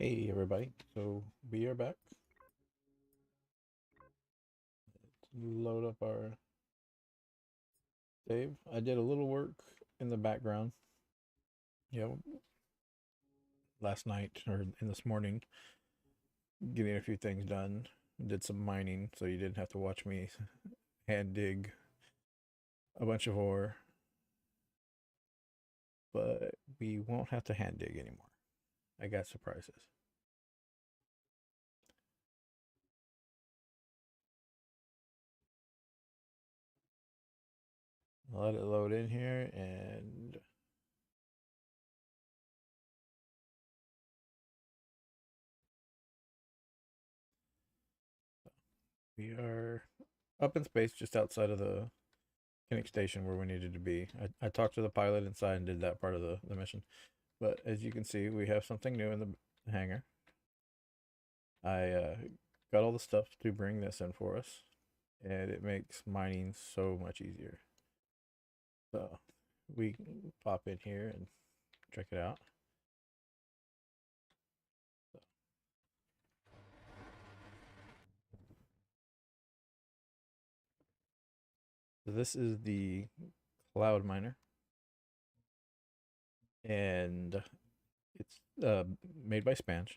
Hey everybody, so we are back. Let's load up our save. I did a little work in the background, last night or in this morning, getting a few things done. Did some mining, so you didn't have to watch me hand dig a bunch of ore, but we won't have to hand dig anymore. I got surprises. I'll let it load in here and we are up in space just outside of the Kinnick station where we needed to be. I talked to the pilot inside and did that part of the mission. But as you can see, we have something new in the hangar. I got all the stuff to bring this in for us, and it makes mining so much easier. So we pop in here and check it out. So this is the cloud miner, and it's made by Spanch.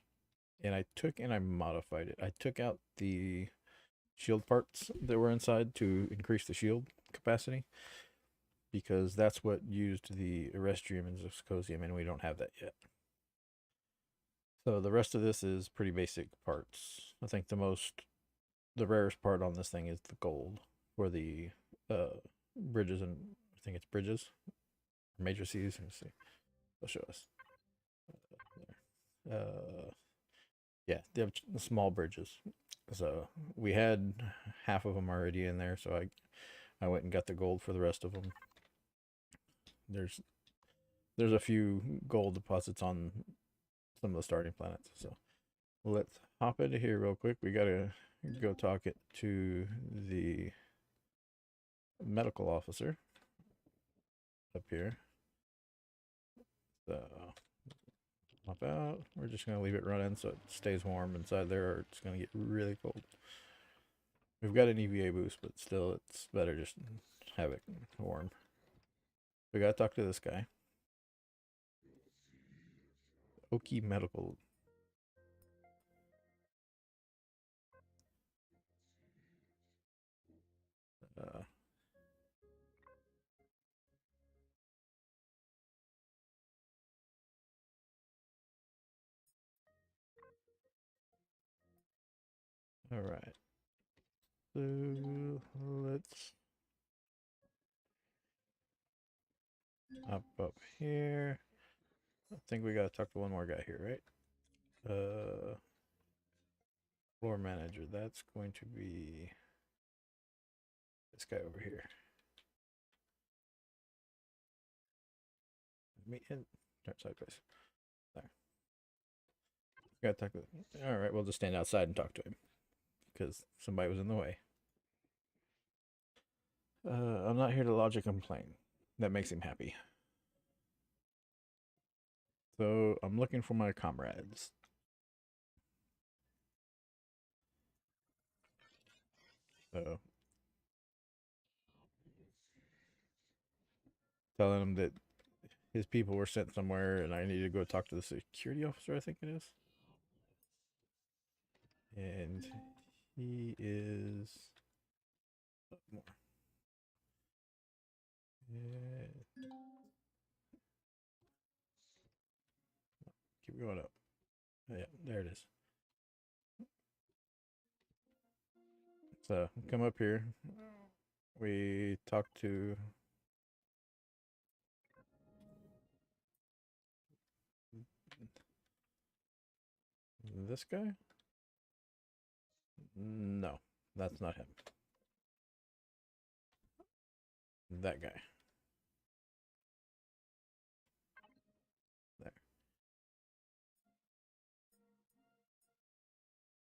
And I took and I modified it. I took out the shield parts that were inside to increase the shield capacity, because that's what used the Erestrium and Zoscosium, and we don't have that yet. So the rest of this is pretty basic parts. I think the rarest part on this thing is the gold for the bridges, and I think it's bridges, matrices. Let's see, they'll show us. Yeah, they have the small bridges. So we had half of them already in there, so I went and got the gold for the rest of them. There's a few gold deposits on some of the starting planets. So let's hop into here real quick. We gotta go talk it to the medical officer up here. So hop out. We're just gonna leave it running so it stays warm inside there, or it's gonna get really cold. We've got an EVA boost, but still, it's better just have it warm. We gotta talk to this guy. Oki Medical. Uh, all right. So let's up here. I think we gotta talk to one more guy here, right? Floor manager. That's going to be this guy over here. Me in. Turn sideways. There. Gotta talk to. All right, we'll just stand outside and talk to him because somebody was in the way. I'm not here to lodge a complaint. That makes him happy. So I'm looking for my comrades. So telling him that his people were sent somewhere and I need to go talk to the security officer, I think it is. And he is up more. Yeah. Keep going up. Oh, yeah, there it is. So come up here. We talked to this guy. No, that's not him. That guy. There.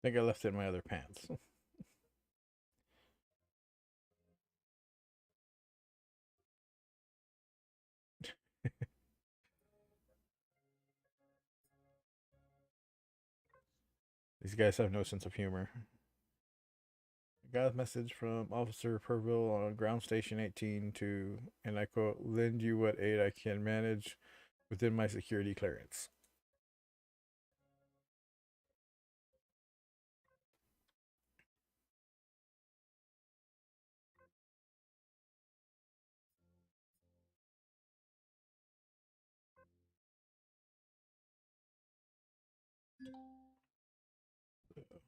I think I left it in my other pants. These guys have no sense of humor. I got a message from Officer Purville on Ground Station 18 to, and I quote, lend you what aid I can manage within my security clearance.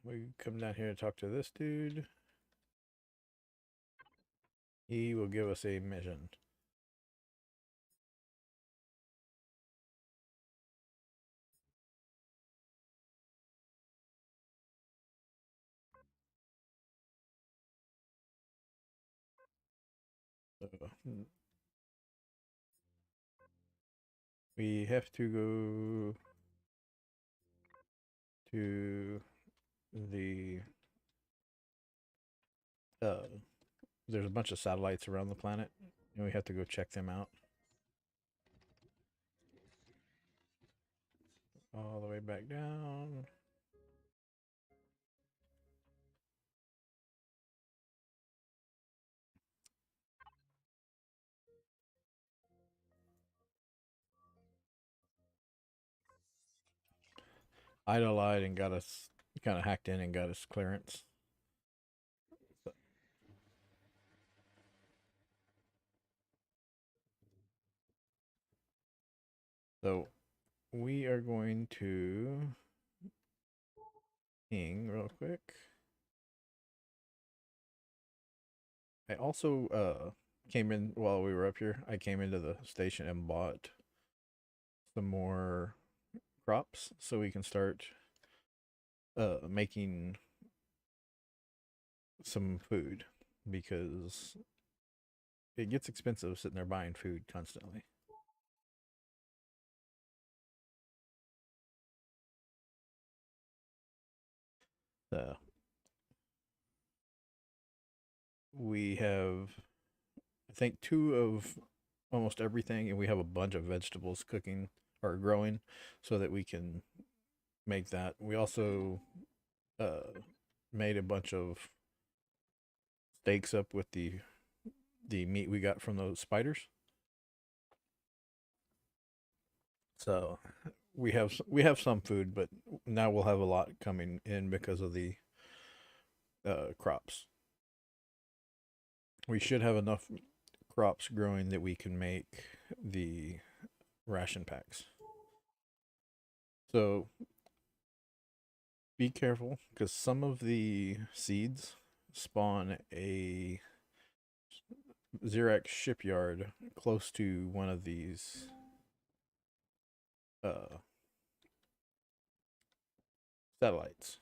We come down here to talk to this dude. He will give us a mission. So, we have to go to the there's a bunch of satellites around the planet, and we have to go check them out. All the way back down. Ida lied and got us kind of hacked in and got us clearance. So we are going to ping real quick. I also came in while we were up here. I came into the station and bought some more crops so we can start making some food because it gets expensive sitting there buying food constantly. So we have, I think, two of almost everything, and we have a bunch of vegetables cooking or growing so that we can make that. We also uh, made a bunch of steaks up with the meat we got from those spiders. So we have some food, but now we'll have a lot coming in because of the crops. We should have enough crops growing that we can make the ration packs. So be careful because some of the seeds spawn a Xerax shipyard close to one of these uh, satellites.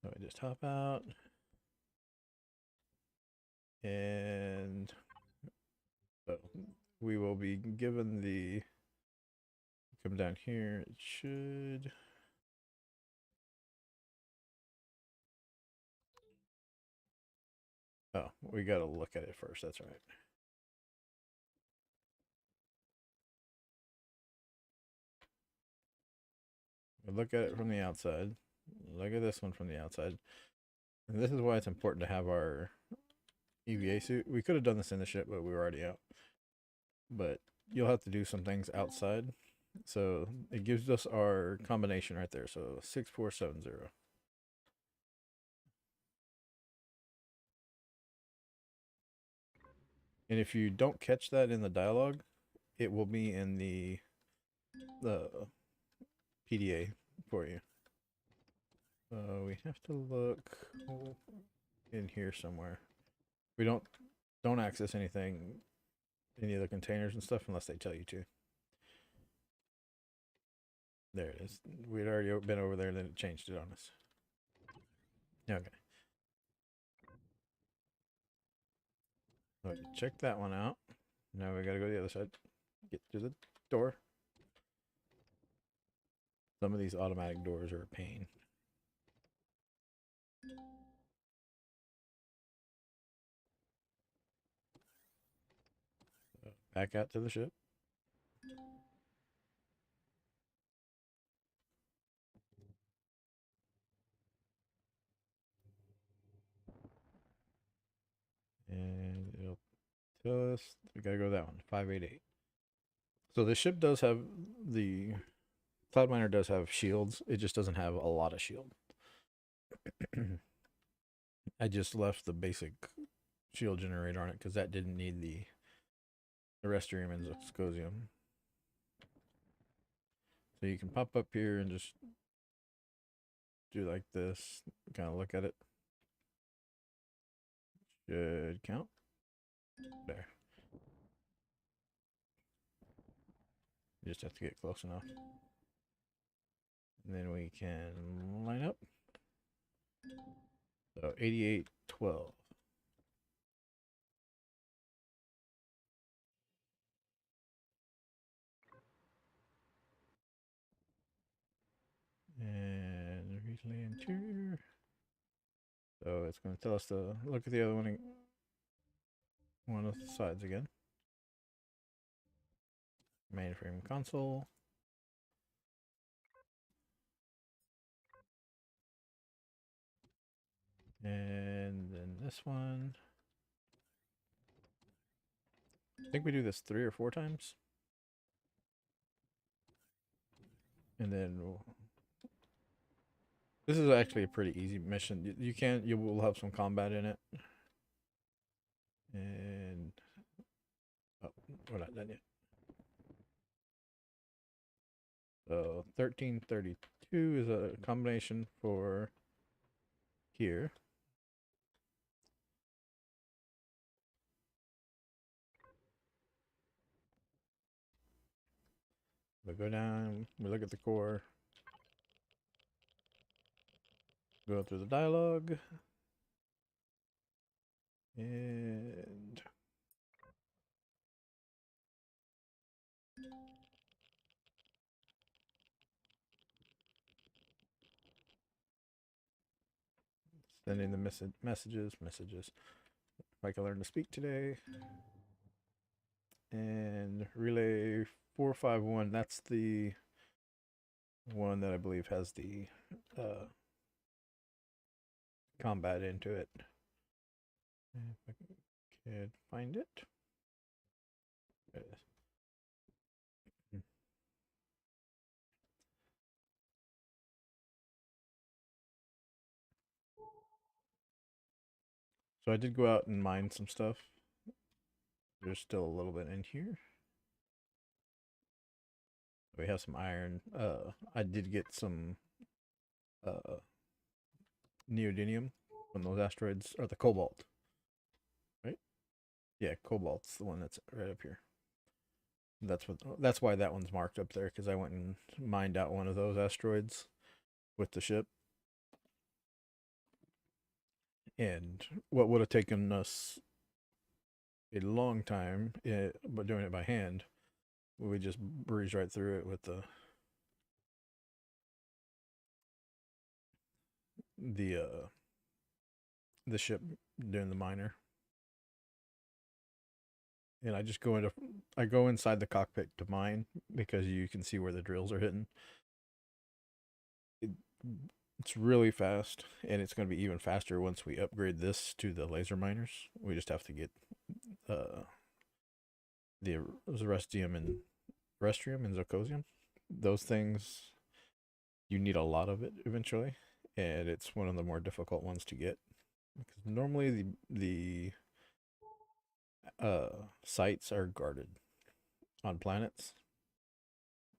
So I just hop out and so we will be given the come down here. It should. Oh, we got to look at it first. That's right. We look at it from the outside. Look at this one from the outside. And this is why it's important to have our EVA suit. We could have done this in the ship, but we were already out. But you'll have to do some things outside. So it gives us our combination right there. So 6470. And if you don't catch that in the dialogue, it will be in the PDA for you. We have to look in here somewhere. We don't access anything, any of the containers and stuff unless they tell you to. There it is. We'd already been over there, then it changed it on us. Okay. Okay, check that one out. Now we gotta go to the other side. Get to the door. Some of these automatic doors are a pain. So back out to the ship. Specialist. We gotta go that one. 588. So the ship does have the Cloud Miner does have shields. It just doesn't have a lot of shield. I just left the basic shield generator on it because that didn't need the Terrestrium and Zoscosium. So you can pop up here and just do like this, kind of look at it. Should count. There. You just have to get close enough. And then we can line up. So 8812. And relay interior. So it's going to tell us to look at the other one of the sides again. Mainframe console. And then this one. I think we do this 3 or 4 times. And then this is actually a pretty easy mission. You will have some combat in it. And oh, we're not done yet. So 1332 is a combination for here. We go down, we look at the core, go through the dialogue, and sending the messages. If I can learn to speak today. And relay 451, that's the one that I believe has the combat into it. If I can find it. There it is. So I did go out and mine some stuff. There's still a little bit in here. We have some iron. I did get some neodymium from those asteroids, or the cobalt. Right? Yeah, cobalt's the one that's right up here. That's why that one's marked up there, because I went and mined out one of those asteroids with the ship. And what would have taken us a long time, but doing it by hand, we just breeze right through it with the ship doing the miner. And I go inside the cockpit to mine because you can see where the drills are hitting. It's really fast, and it's going to be even faster once we upgrade this to the laser miners. We just have to get the Zerestium and Zirconium. Those things, you need a lot of it eventually, and it's one of the more difficult ones to get. Because normally the sites are guarded on planets,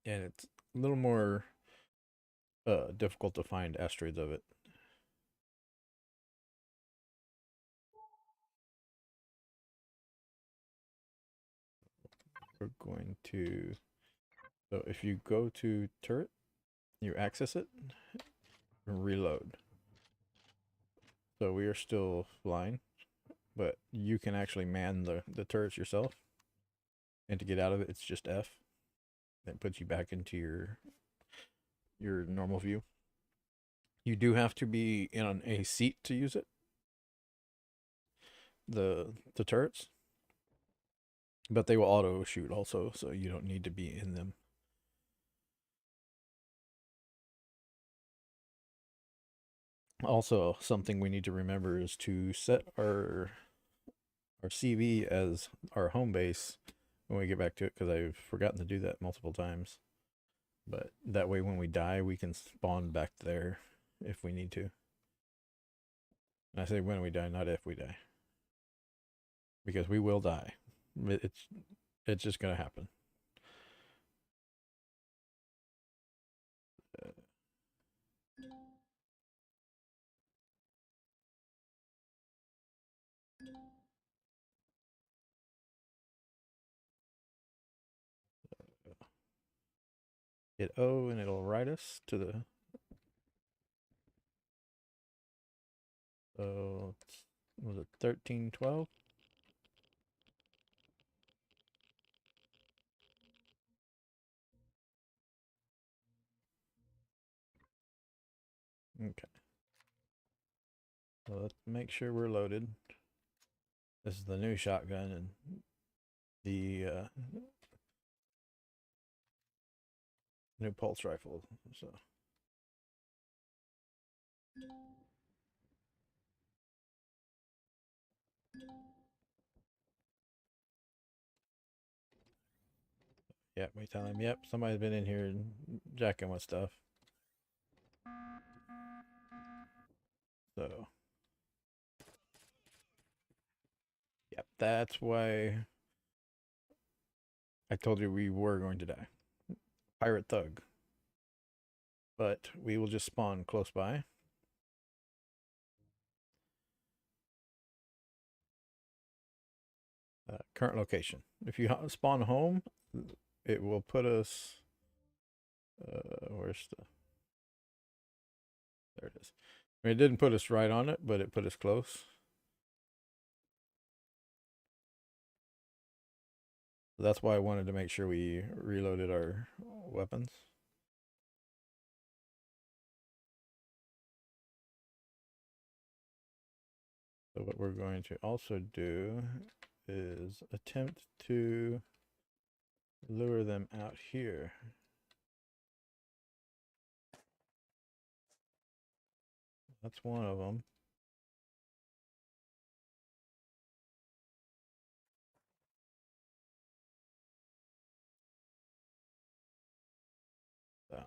and it's a little more difficult to find asteroids of it. We're going to, so if you go to turret, you access it, and reload. So we are still flying, but you can actually man the turrets yourself. And to get out of it, it's just F. That puts you back into your normal view. You do have to be in a seat to use it. The turrets. But they will auto shoot also, so you don't need to be in them. Also, something we need to remember is to set our our CV as our home base when we get back to it, because I've forgotten to do that multiple times. But that way, when we die, we can spawn back there if we need to. And I say when we die, not if we die, because we will die. It's just gonna happen. Hit O and it'll write us to the. So was it 1312? Okay. So let's make sure we're loaded. This is the new shotgun and the new pulse rifle. So yeah, we tell him, yep, somebody's been in here and jacking with stuff. So yep, that's why I told you we were going to die. Pirate thug. But we will just spawn close by. Current location. If you spawn home, it will put us. Where's the? There it is. I mean, it didn't put us right on it, but it put us close. So that's why I wanted to make sure we reloaded our weapons. So what we're going to also do is attempt to lure them out here. That's one of them. So.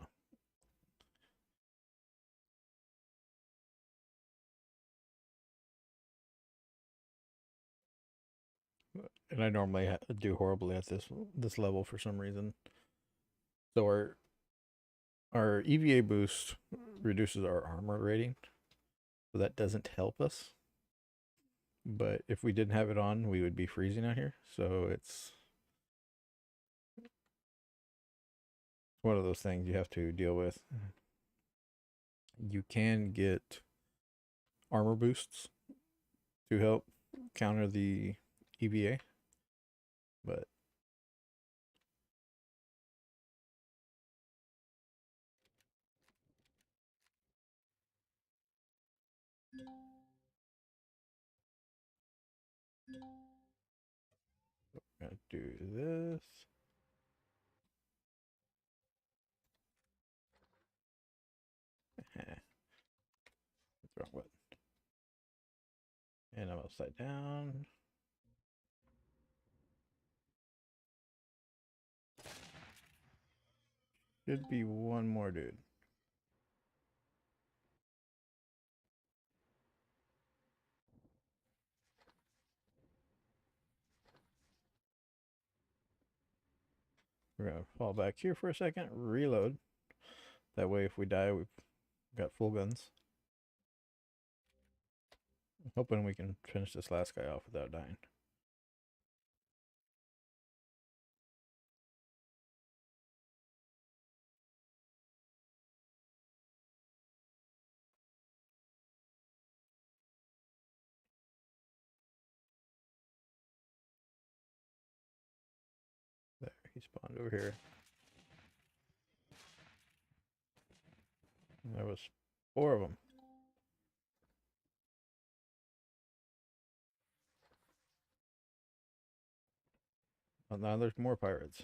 And I normally do horribly at this level for some reason. So our EVA boost reduces our armor rating, so that doesn't help us. But if we didn't have it on, we would be freezing out here. So it's one of those things you have to deal with. You can get armor boosts to help counter the EVA, but I'm gonna do this. That's the wrong button. And I'm upside down. Should be one more dude. We're gonna fall back here for a second, reload. That way if we die, we've got full guns. I'm hoping we can finish this last guy off without dying. There, he spawned over here. And there was 4 of them. Well, now there's more pirates.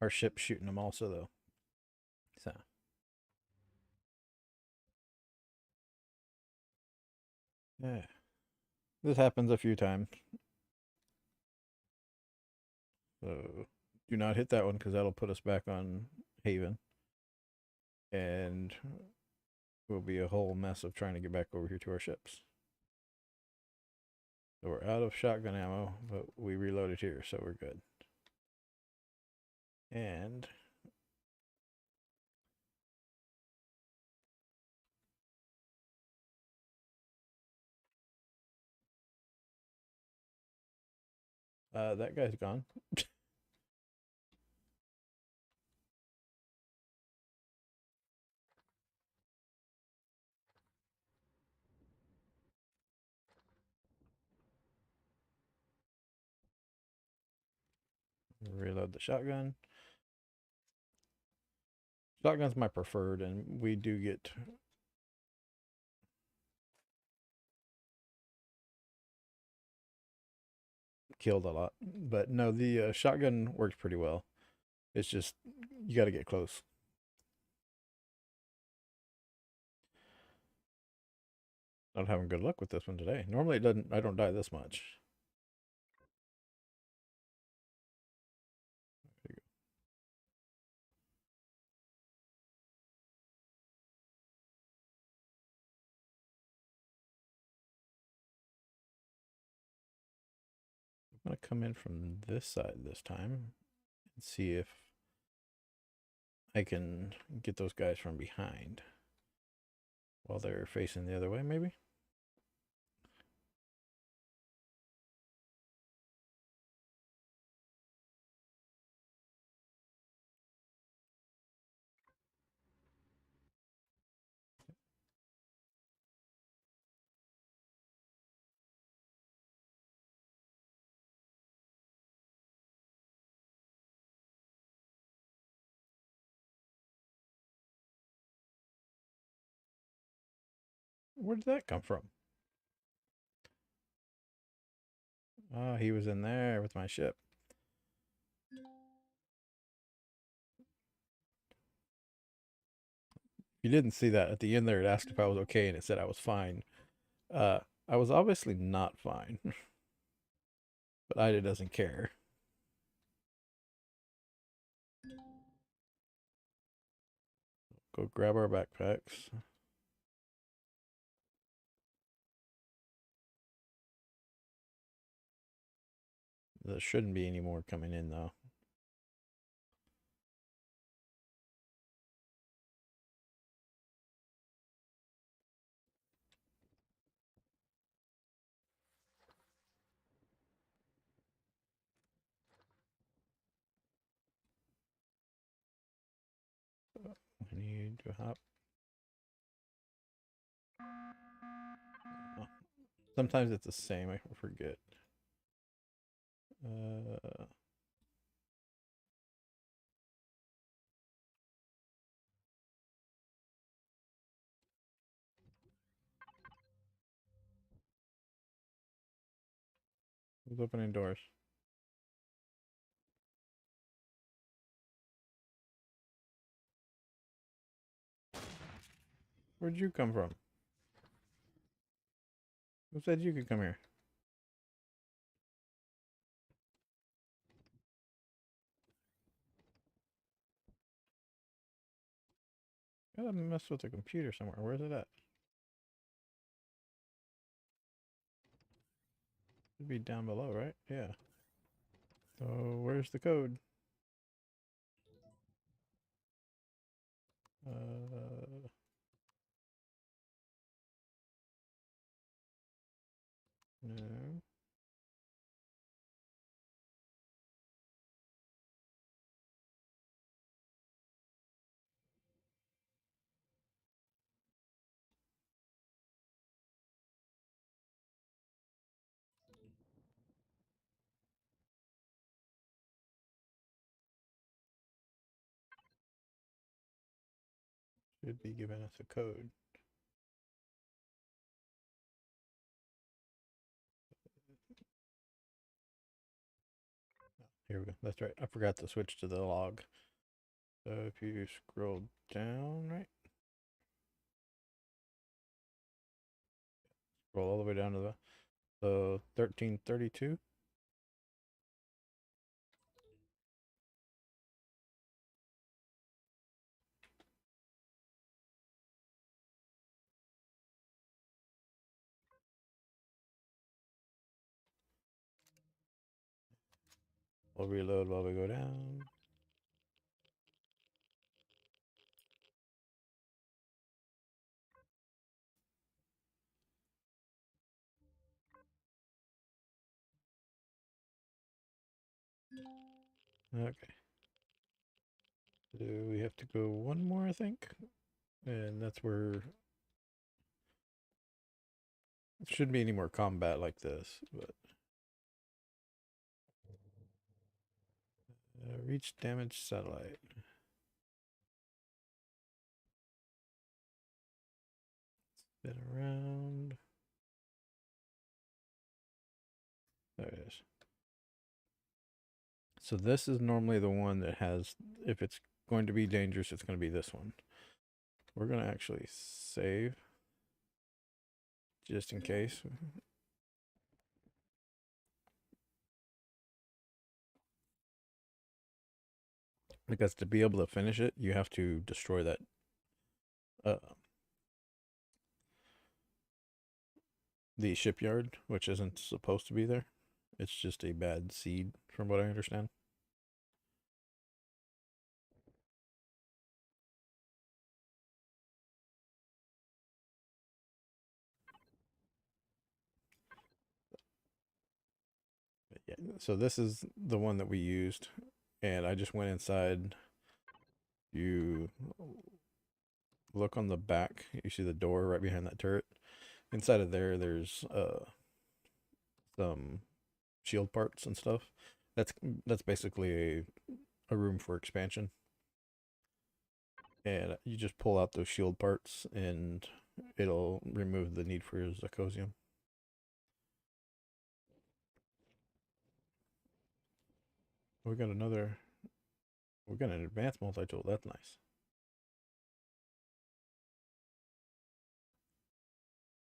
our ship's shooting them also, though. So, yeah. This happens a few times. So, do not hit that one because that'll put us back on Haven. And will be a whole mess of trying to get back over here to our ships. So we're out of shotgun ammo, but we reloaded here, so we're good. And that guy's gone. Reload the shotgun. Shotgun's my preferred, and we do get killed a lot. But no, the shotgun works pretty well. It's just you got to get close. Not having good luck with this one today. Normally it doesn't. I don't die this much. I'm gonna come in from this side this time and see if I can get those guys from behind while they're facing the other way, maybe. Where did that come from? Oh, he was in there with my ship. You didn't see that at the end there. It asked if I was okay, and it said I was fine. Uh, I was obviously not fine, but Ida doesn't care. Go grab our backpacks. There shouldn't be any more coming in though. I need to hop. Oh, sometimes it's the same. I forget. Uh, who's opening doors? Where'd you come from? Who said you could come here? Gotta mess with the computer somewhere. Where's it at? Should be down below, right? Yeah. So where's the code? Uh, no. Should be giving us a code. Here we go. That's right. I forgot to switch to the log. So if you scroll down, right? Scroll all the way down to the 1332. We'll reload while we go down. Okay. So we have to go one more, I think. And that's where it shouldn't be any more combat like this, but reach damaged satellite. Spin around. There it is. So this is normally the one that has, if it's going to be dangerous, it's going to be this one. We're going to actually save just in case. Because to be able to finish it, you have to destroy that the shipyard, which isn't supposed to be there. It's just a bad seed, from what I understand. But yeah, so this is the one that we used, and I just went inside. You look on the back, you see the door right behind that turret. Inside of there, there's some shield parts and stuff. That's basically a room for expansion. And you just pull out those shield parts, and it'll remove the need for Zirconium. We got another. We got an advanced multi-tool. That's nice.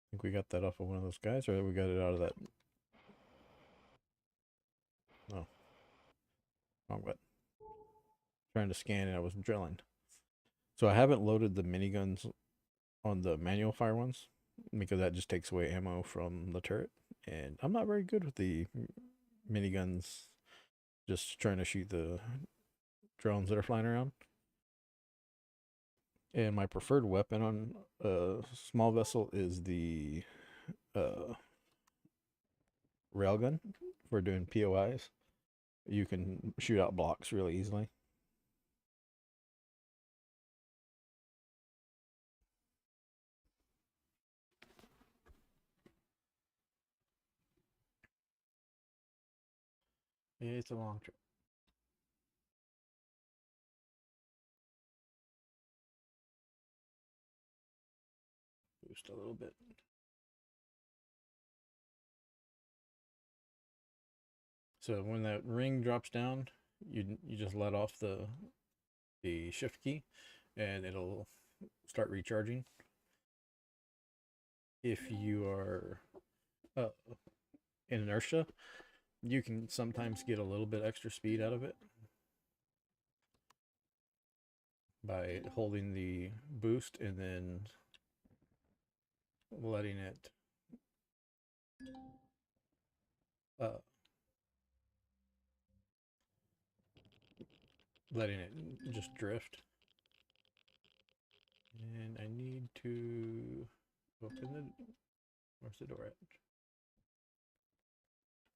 I think we got that off of one of those guys, or we got it out of that. No, wrong button. Trying to scan and I was drilling. So I haven't loaded the miniguns on the manual fire ones because that just takes away ammo from the turret, and I'm not very good with the miniguns. Just trying to shoot the drones that are flying around. And my preferred weapon on a small vessel is the railgun for doing POIs. You can shoot out blocks really easily. Yeah, it's a long trip. Boost a little bit. So when that ring drops down, you just let off the shift key, and it'll start recharging. If you are in inertia, you can sometimes get a little bit extra speed out of it by holding the boost and then letting it just drift. And I need to open the. Where's the door at?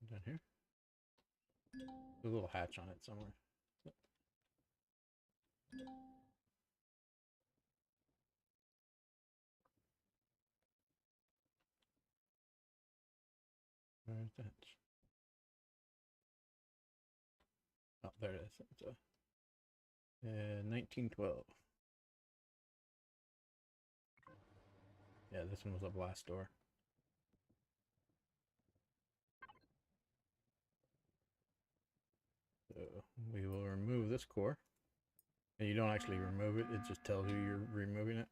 Down here. There's a little hatch on it somewhere. Where's the hatch? Oh, there it is. It's a 1912. Yeah, this one was a blast door. So we will remove this core. And you don't actually remove it, it just tells you you're removing it.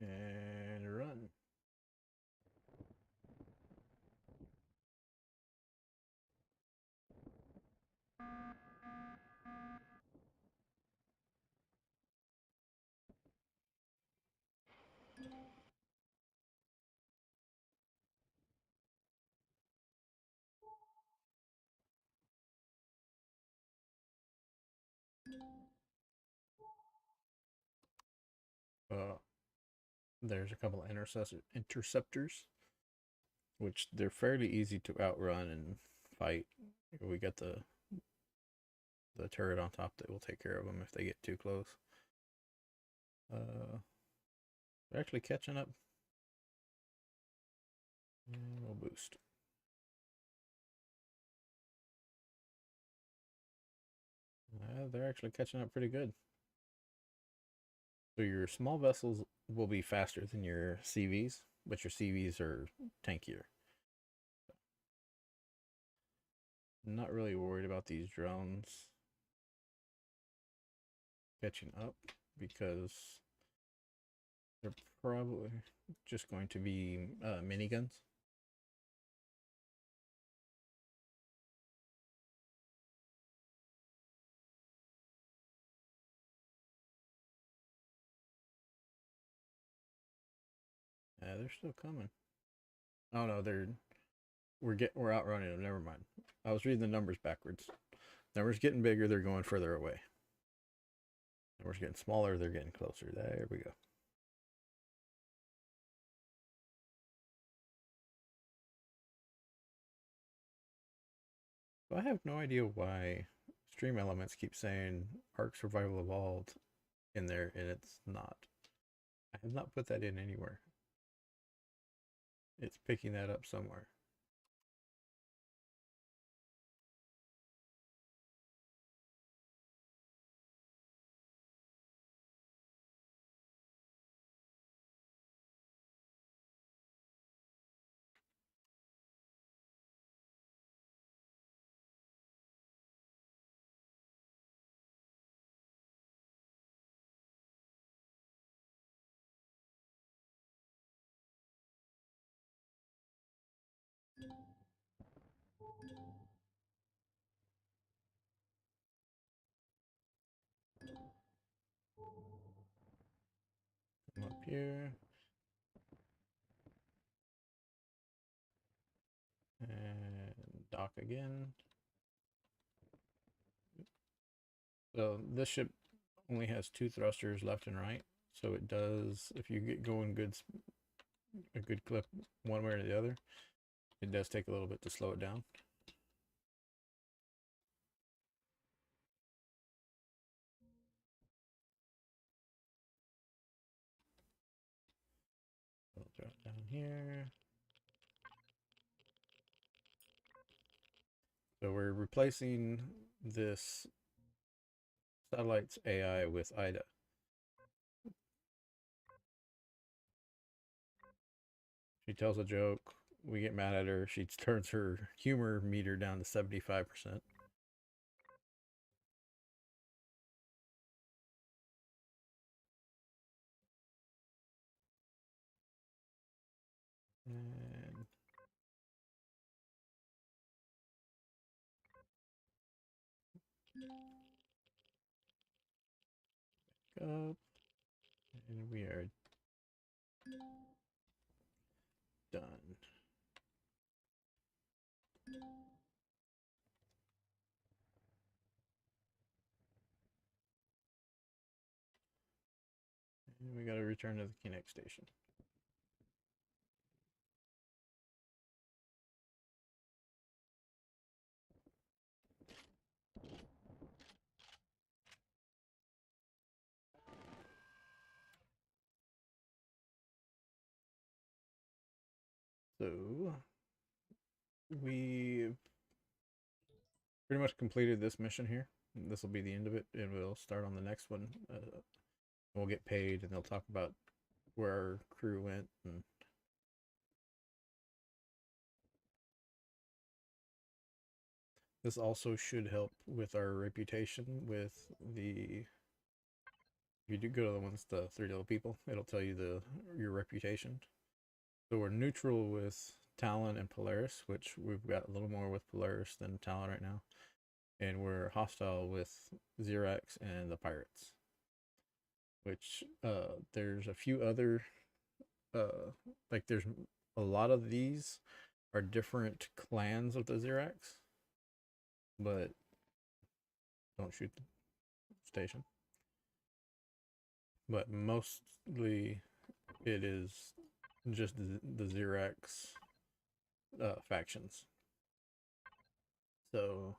And run. Uh, there's a couple of interceptors, which they're fairly easy to outrun and fight. We got the turret on top that will take care of them if they get too close. They're actually catching up. And we'll boost. They're actually catching up pretty good. So your small vessels will be faster than your CVs, but your CVs are tankier. Not really worried about these drones catching up because they're probably just going to be miniguns. They're still coming. Oh no, we're outrunning them. Never mind. I was reading the numbers backwards. Numbers getting bigger, they're going further away. Numbers getting smaller, they're getting closer. There we go. So I have no idea why Stream Elements keep saying Ark Survival Evolved in there, and it's not. I have not put that in anywhere. It's picking that up somewhere. Come up here. And dock again. So this ship only has 2 thrusters left and right. So it does, if you get going a good clip one way or the other, it does take a little bit to slow it down. I'll throw it down here. So we're replacing this satellite's AI with Ida. She tells a joke, we get mad at her, she turns her humor meter down to 75%. And up. And we are done. And we got to return to the Kinect station. So we pretty much completed this mission here. This will be the end of it, and we'll start on the next one. We'll get paid, and they'll talk about where our crew went and This also should help with our reputation with the. If you do go to the ones, the three little people, it'll tell you your reputation. So we're neutral with Talon and Polaris, which we've got a little more with Polaris than Talon right now. And we're hostile with Xerax and the Pirates. Which there's a few other like there's a lot of these are different clans of the Xerax, but don't shoot the station. But mostly it is just the Xerax factions. So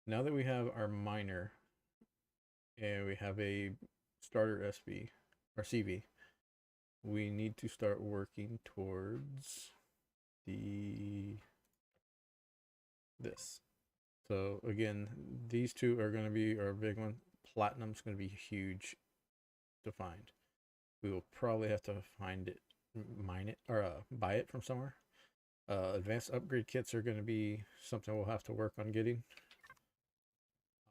now that we have our miner and we have a starter SV or CV, we need to start working towards this. So again, these two are going to be our big one. Platinum's going to be huge to find. We will probably have to find it, mine it, or buy it from somewhere. Advanced upgrade kits are going to be something we'll have to work on getting.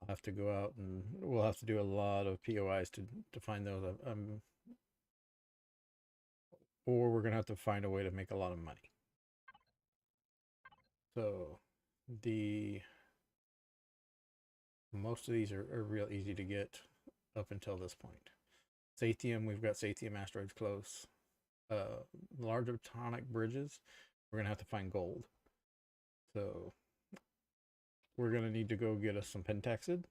I'll have to go out and we'll have to do a lot of POIs to find those. Or we're going to have to find a way to make a lot of money. So most of these are real easy to get up until this point. Sathium, we've got Sathium asteroids close. Large atomic bridges, we're going to have to find gold. So we're going to need to go get us some pentaxid,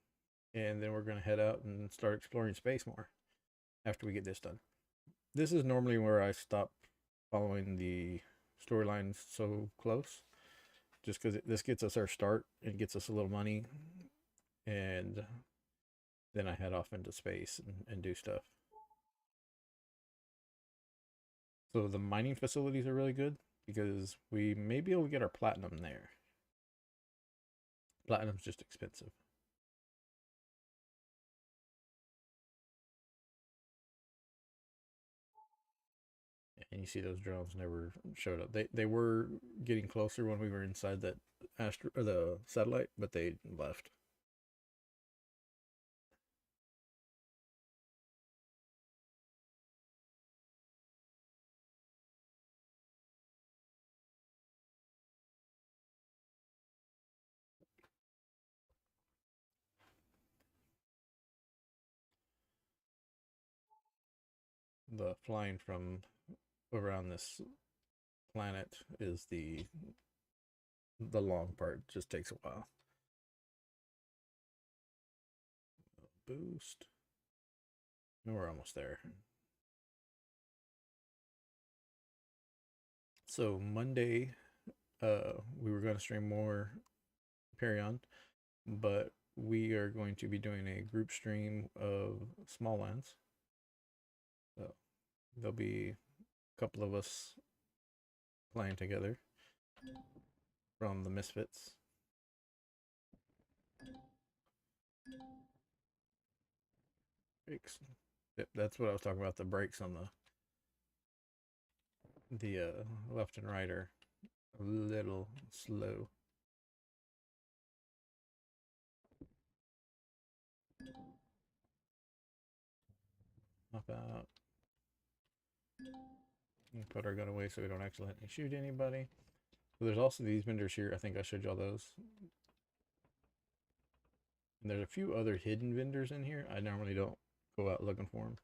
and then we're going to head out and start exploring space more after we get this done. This is normally where I stop following the storylines so close, just because this gets us our start and gets us a little money, and then I head off into space and do stuff. So the mining facilities are really good because we may be able to get our platinum there. Platinum's just expensive. And you see those drones never showed up. They were getting closer when we were inside that the satellite, but they left. The flying from around this planet is the long part. It just takes a while. Boost. And we're almost there. So Monday, we were going to stream more Empyrion, but we are going to be doing a group stream of small lands. So there'll be a couple of us playing together from the Misfits. Brakes. Yep, that's what I was talking about. The brakes on the left and right are a little slow. Hop out. Put our gun away so we don't accidentally shoot anybody. But there's also these vendors here. I think I showed y'all those. And there's a few other hidden vendors in here. I normally don't go out looking for them.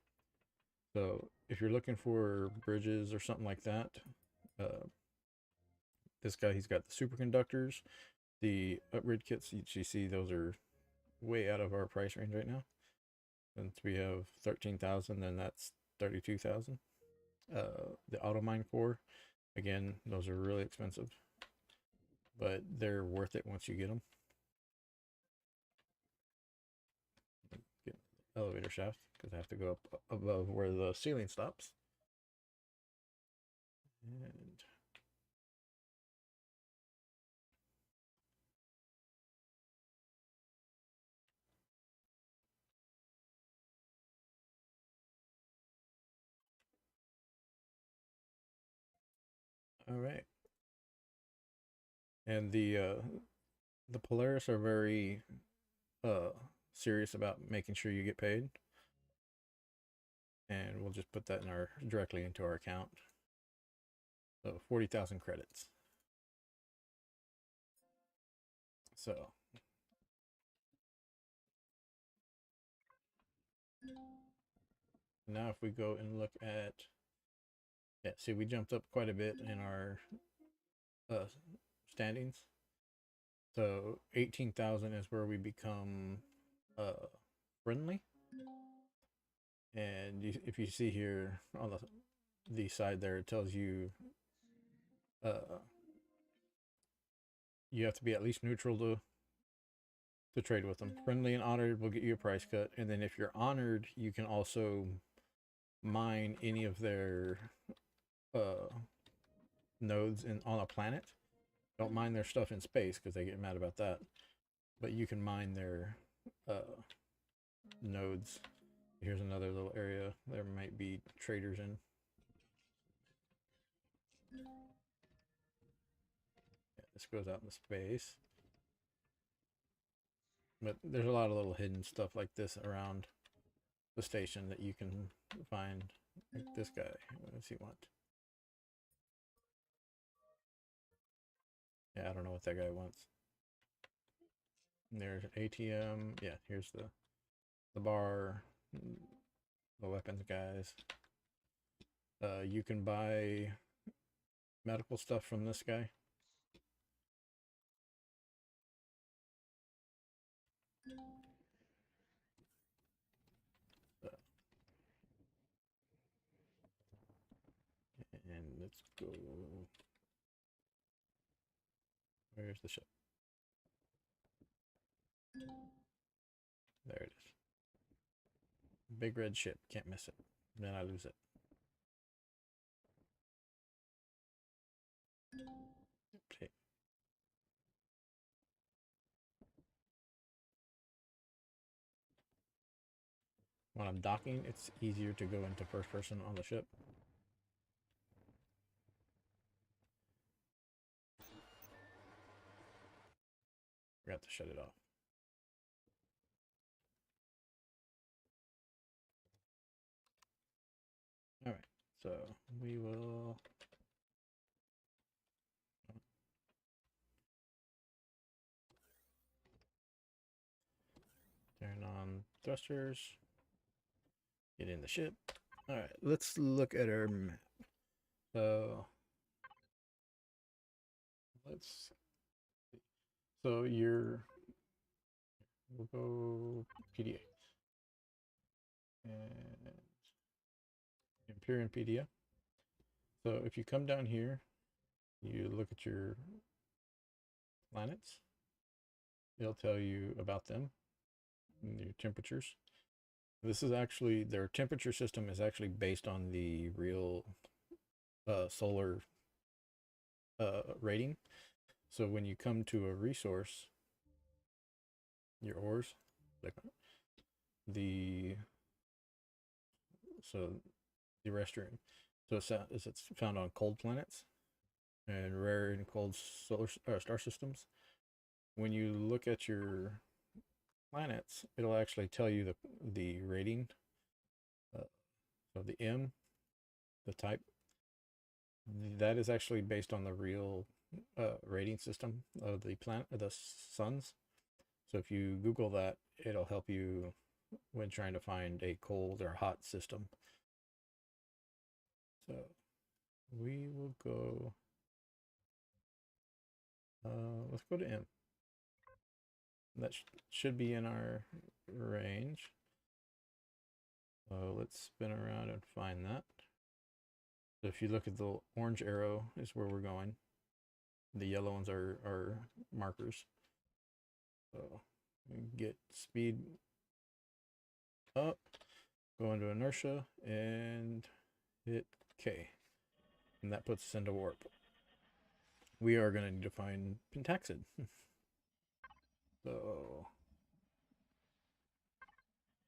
So if you're looking for bridges or something like that, this guy, he's got the superconductors. The upgrade kits, you see those are way out of our price range right now. Since we have 13,000, then that's 32,000. The auto mine core, again, those are really expensive, but they're worth it once you get them. Get the elevator shaft because I have to go up above where the ceiling stops. And all right. And The Polaris are very uh serious about making sure you get paid, and we'll just put that in our directly into our account. So 40,000 credits. So now if we go and look at, yeah, see, we jumped up quite a bit in our uh standings. So 18,000 is where we become friendly. And if you see here on the side there, it tells you uh, you have to be at least neutral to trade with them. Friendly and honored will get you a price cut, and then if you're honored, you can also mine any of their uh, nodes on a planet. Don't mine their stuff in space because they get mad about that. But you can mine their nodes. Here's another little area there might be traders in. Yeah, this goes out into space. But there's a lot of little hidden stuff like this around the station that you can find. Like this guy. What does he want? Yeah, I don't know what that guy wants. And there's an ATM. Yeah, here's the bar, the weapons guys. You can buy medical stuff from this guy. Uh, and let's go. Where's the ship? There it is. Big red ship. Can't miss it. Then I lose it. Okay. When I'm docking, it's easier to go into first person on the ship. Forgot to shut it off. All right, so we will turn on thrusters, get in the ship. All right, let's look at our map. So let's see. So we'll go PDA and Empyrion PDA. So if you come down here, you look at your planets, it'll tell you about them and your temperatures. This is actually, their temperature system is actually based on the real solar rating. So when you come to a resource, your ores, like the so the restroom, so it's found on cold planets and rare and cold solar star systems. When you look at your planets, it'll actually tell you the rating. So the M, the type, that is actually based on the real rating system of the planet, of the suns. So if you Google that, it'll help you when trying to find a cold or hot system. So we will go, let's go to M. That should be in our range. So let's spin around and find that. So if you look at the orange arrow is where we're going. The yellow ones are markers. So get speed up, go into inertia, and hit K. And that puts us into warp. We are going to need to find Pentaxid. So,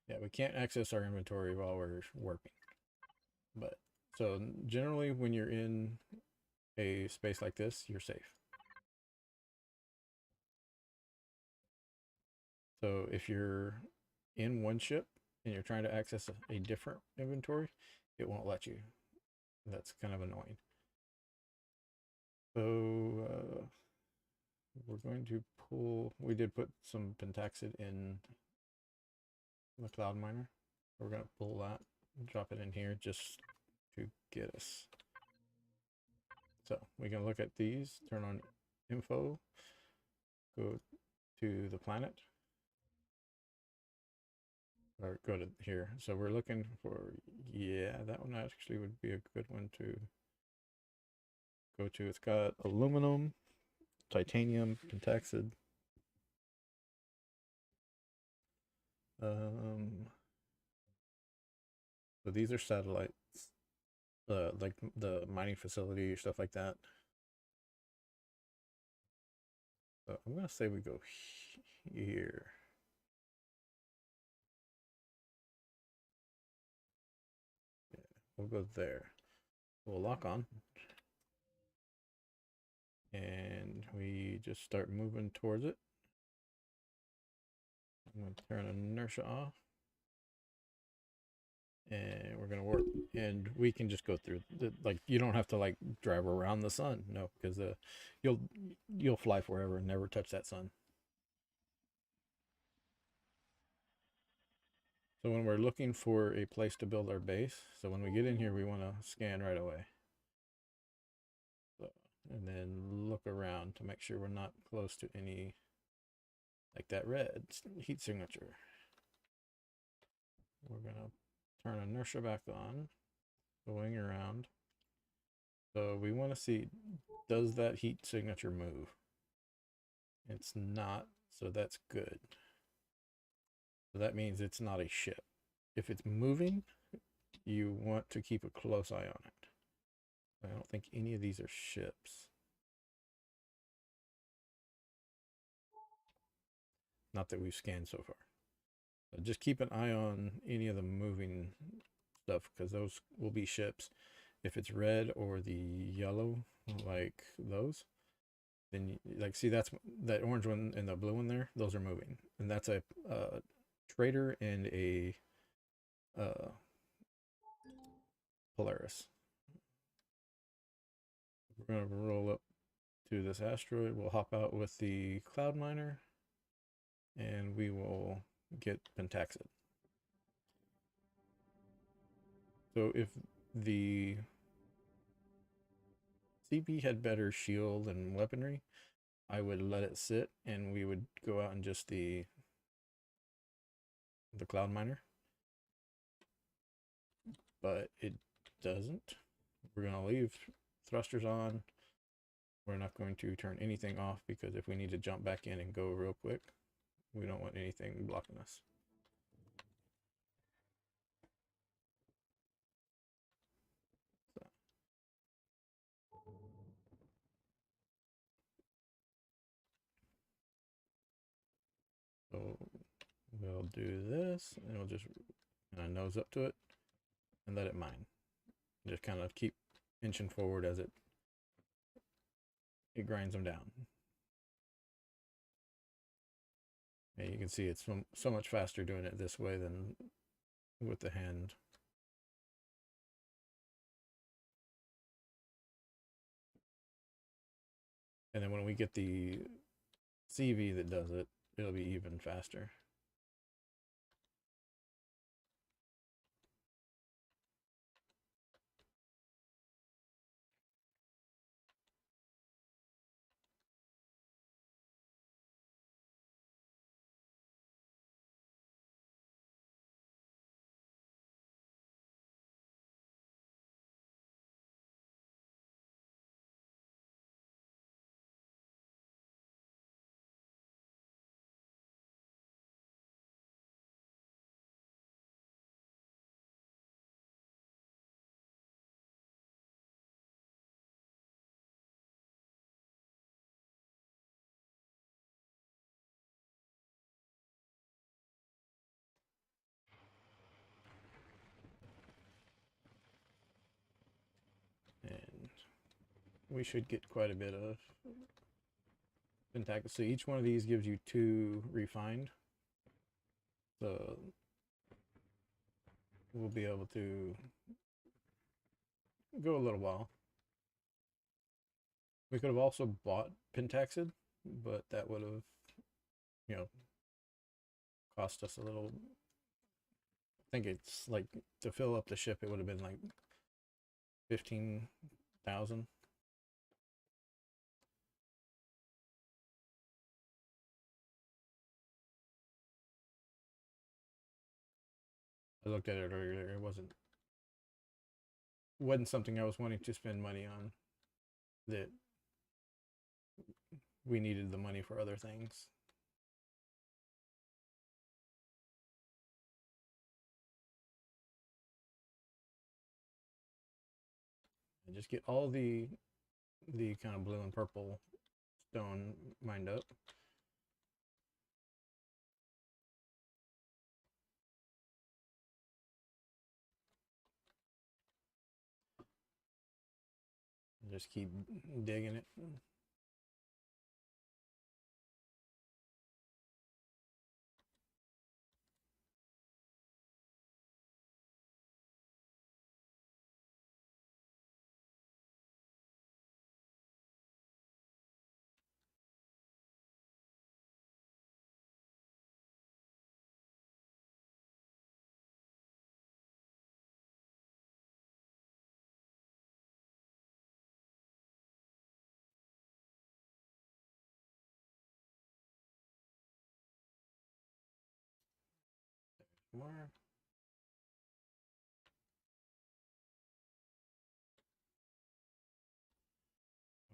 yeah, we can't access our inventory while we're warping. But, so generally when you're in a space like this, you're safe. So if you're in one ship and you're trying to access a different inventory, it won't let you. That's kind of annoying. So we're going to pull, we did put some pentaxid in the cloud miner. We're going to pull that, drop it in here just to get us. So we can look at these, turn on info, go to the planet, or go to here. So we're looking for, yeah, that one actually would be a good one to go to. It's got aluminum, titanium, pentaxid. So these are satellites, like the mining facility, stuff like that. So I'm gonna say we go here. Yeah, we'll go there. We'll lock on. And we just start moving towards it. I'm going to turn inertia off. And we're going to work. And we can just go through. Like, you don't have to, like, drive around the sun. No, because you'll fly forever and never touch that sun. So when we're looking for a place to build our base, so when we get in here, we want to scan right away. So, and then look around to make sure we're not close to any, like that red heat signature. We're going to turn inertia back on, going around. So we want to see, does that heat signature move? It's not, so that's good. So that means it's not a ship. If it's moving, you want to keep a close eye on it. I don't think any of these are ships. Not that we've scanned so far. So just keep an eye on any of the moving stuff, because those will be ships. If it's red or the yellow, like those, then like, see, that's that orange one and the blue one there, those are moving, and that's a trader and a Polaris. We're going to roll up to this asteroid. We'll hop out with the cloud miner and we will get pentaxid. So if the CB had better shield and weaponry, I would let it sit and we would go out and just the cloud miner. But it doesn't. We're going to leave thrusters on. We're not going to turn anything off, because if we need to jump back in and go real quick, we don't want anything blocking us. So we'll do this, and we'll just nose up to it and let it mine. Just kind of keep inching forward as it grinds them down. And you can see it's so much faster doing it this way than with the hand. And then when we get the CV that does it, it'll be even faster. And we should get quite a bit of pentaxid. So each one of these gives you 2 refined. So we'll be able to go a little while. We could have also bought Pentaxid, but that would have, you know, cost us a little. I think it's like to fill up the ship, it would have been like 15,000. I looked at it earlier. It wasn't something I was wanting to spend money on. That we needed the money for other things. And just get all the kind of blue and purple stone mined up. And just keep digging it. More.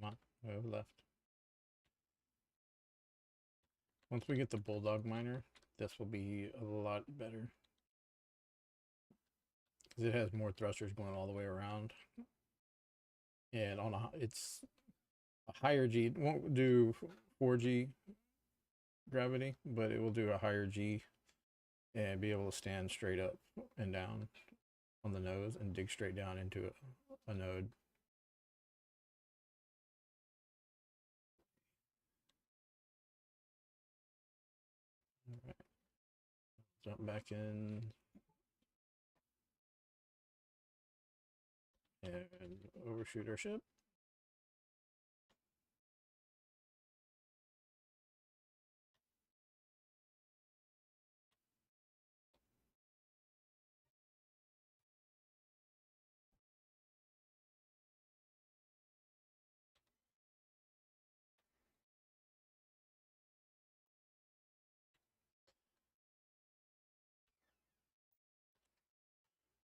Come on, we have left. Once we get the bulldog miner, this will be a lot better because it has more thrusters going all the way around, and it's a higher G. It won't do 4G gravity, but it will do a higher G and be able to stand straight up and down on the nose and dig straight down into a node. All right. Jump back in and overshoot our ship.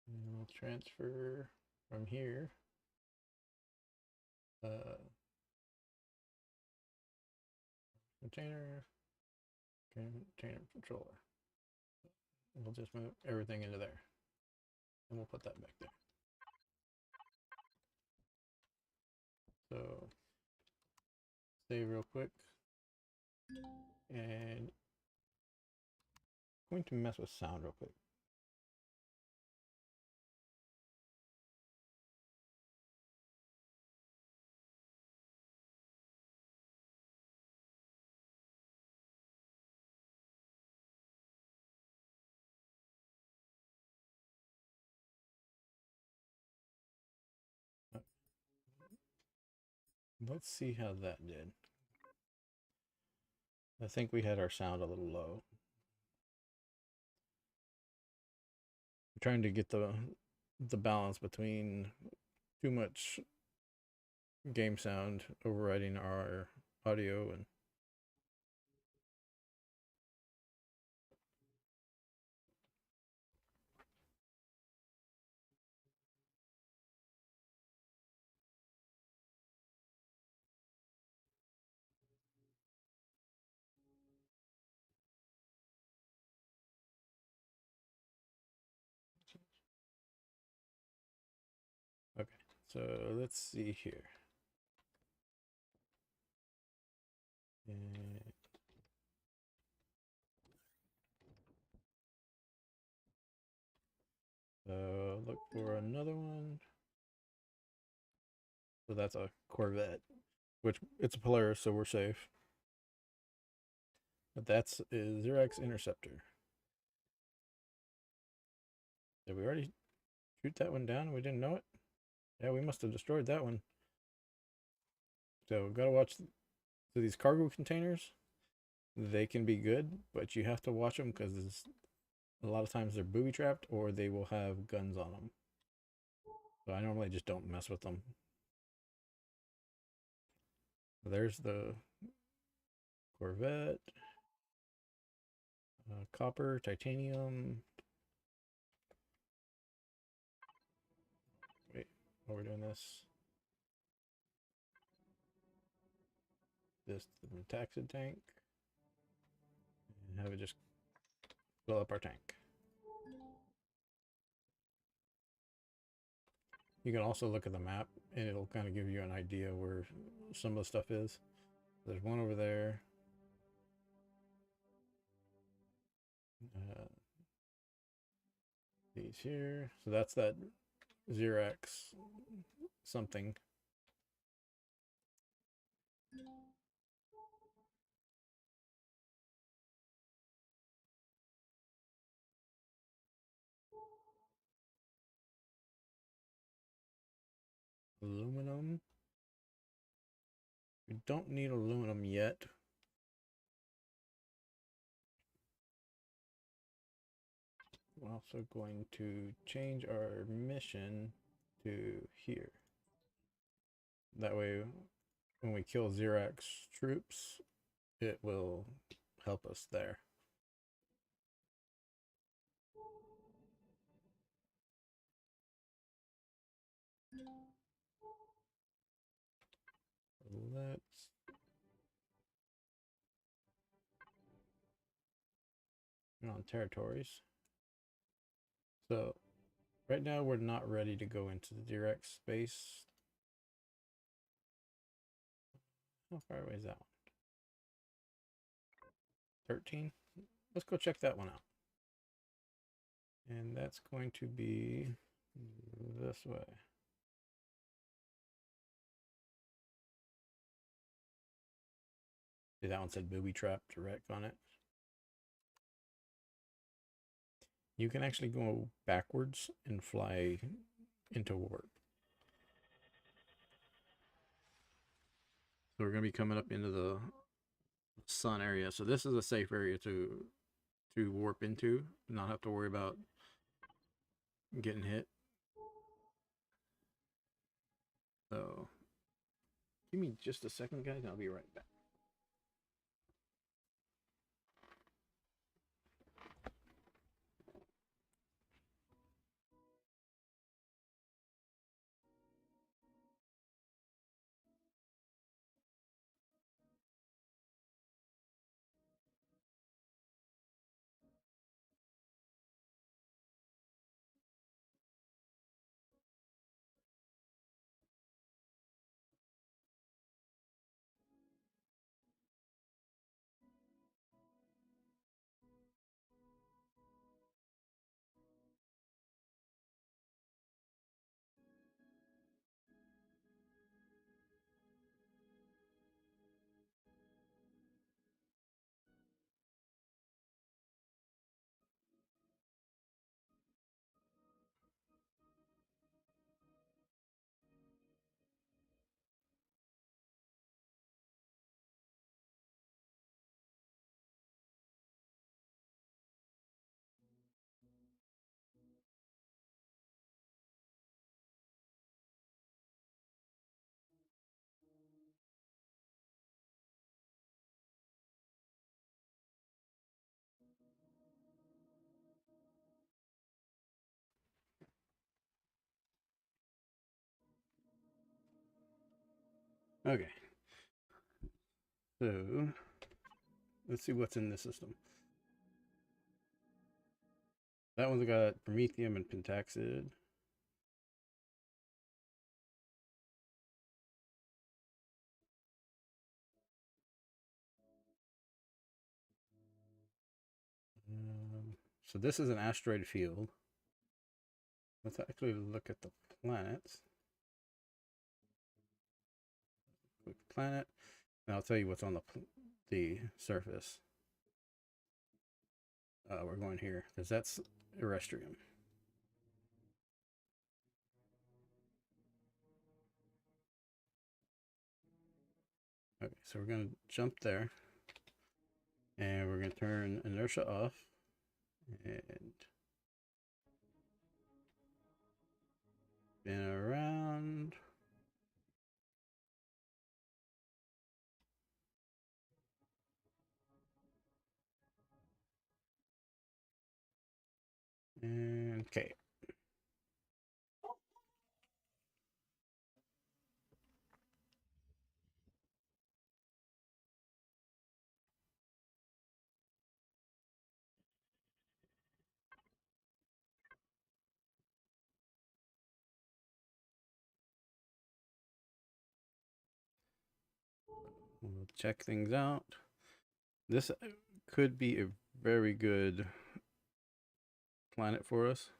And we'll transfer from here. Container, container controller. We'll just move everything into there. And we'll put that back there. So save real quick. And I'm going to mess with sound real quick. Let's see how that did. I think we had our sound a little low. I'm trying to get the balance between too much game sound overriding our audio and okay. So let's see here. And look for another one. So that's a Corvette, which it's a Polaris, so we're safe. But that's a Xerox Interceptor. Did we already shoot that one down and we didn't know it? Yeah, we must have destroyed that one. So gotta watch. So these cargo containers, they can be good, but you have to watch them because a lot of times they're booby trapped or they will have guns on them. So I normally just don't mess with them. There's the Corvette, copper, titanium. Wait, while we're doing this, the taxid tank, and have it just fill up our tank. You can also look at the map and it'll kind of give you an idea where some of the stuff is. There's one over there. These here. So that's that Xerox something. Aluminum. We don't need aluminum yet. We're also going to change our mission to here. That way, when we kill Xerox troops, it will help us there. Let's on territories. So right now we're not ready to go into the direct space. How far away is that one? 13. Let's go check that one out. And that's going to be this way. See, that one said booby trap direct on it. You can actually go backwards and fly into warp. So we're going to be coming up into the sun area. So this is a safe area to warp into, not have to worry about getting hit. So give me just a second, guys, and I'll be right back. Okay. So let's see what's in the system. That one's got promethium and pentaxid. So this is an asteroid field. Let's actually look at the planets. Click planet, and I'll tell you what's on the surface. We're going here because that's Erestrium. so we're going to jump there. And we're going to turn inertia off. And spin around. And okay. We'll check things out. This could be a very good planet for us.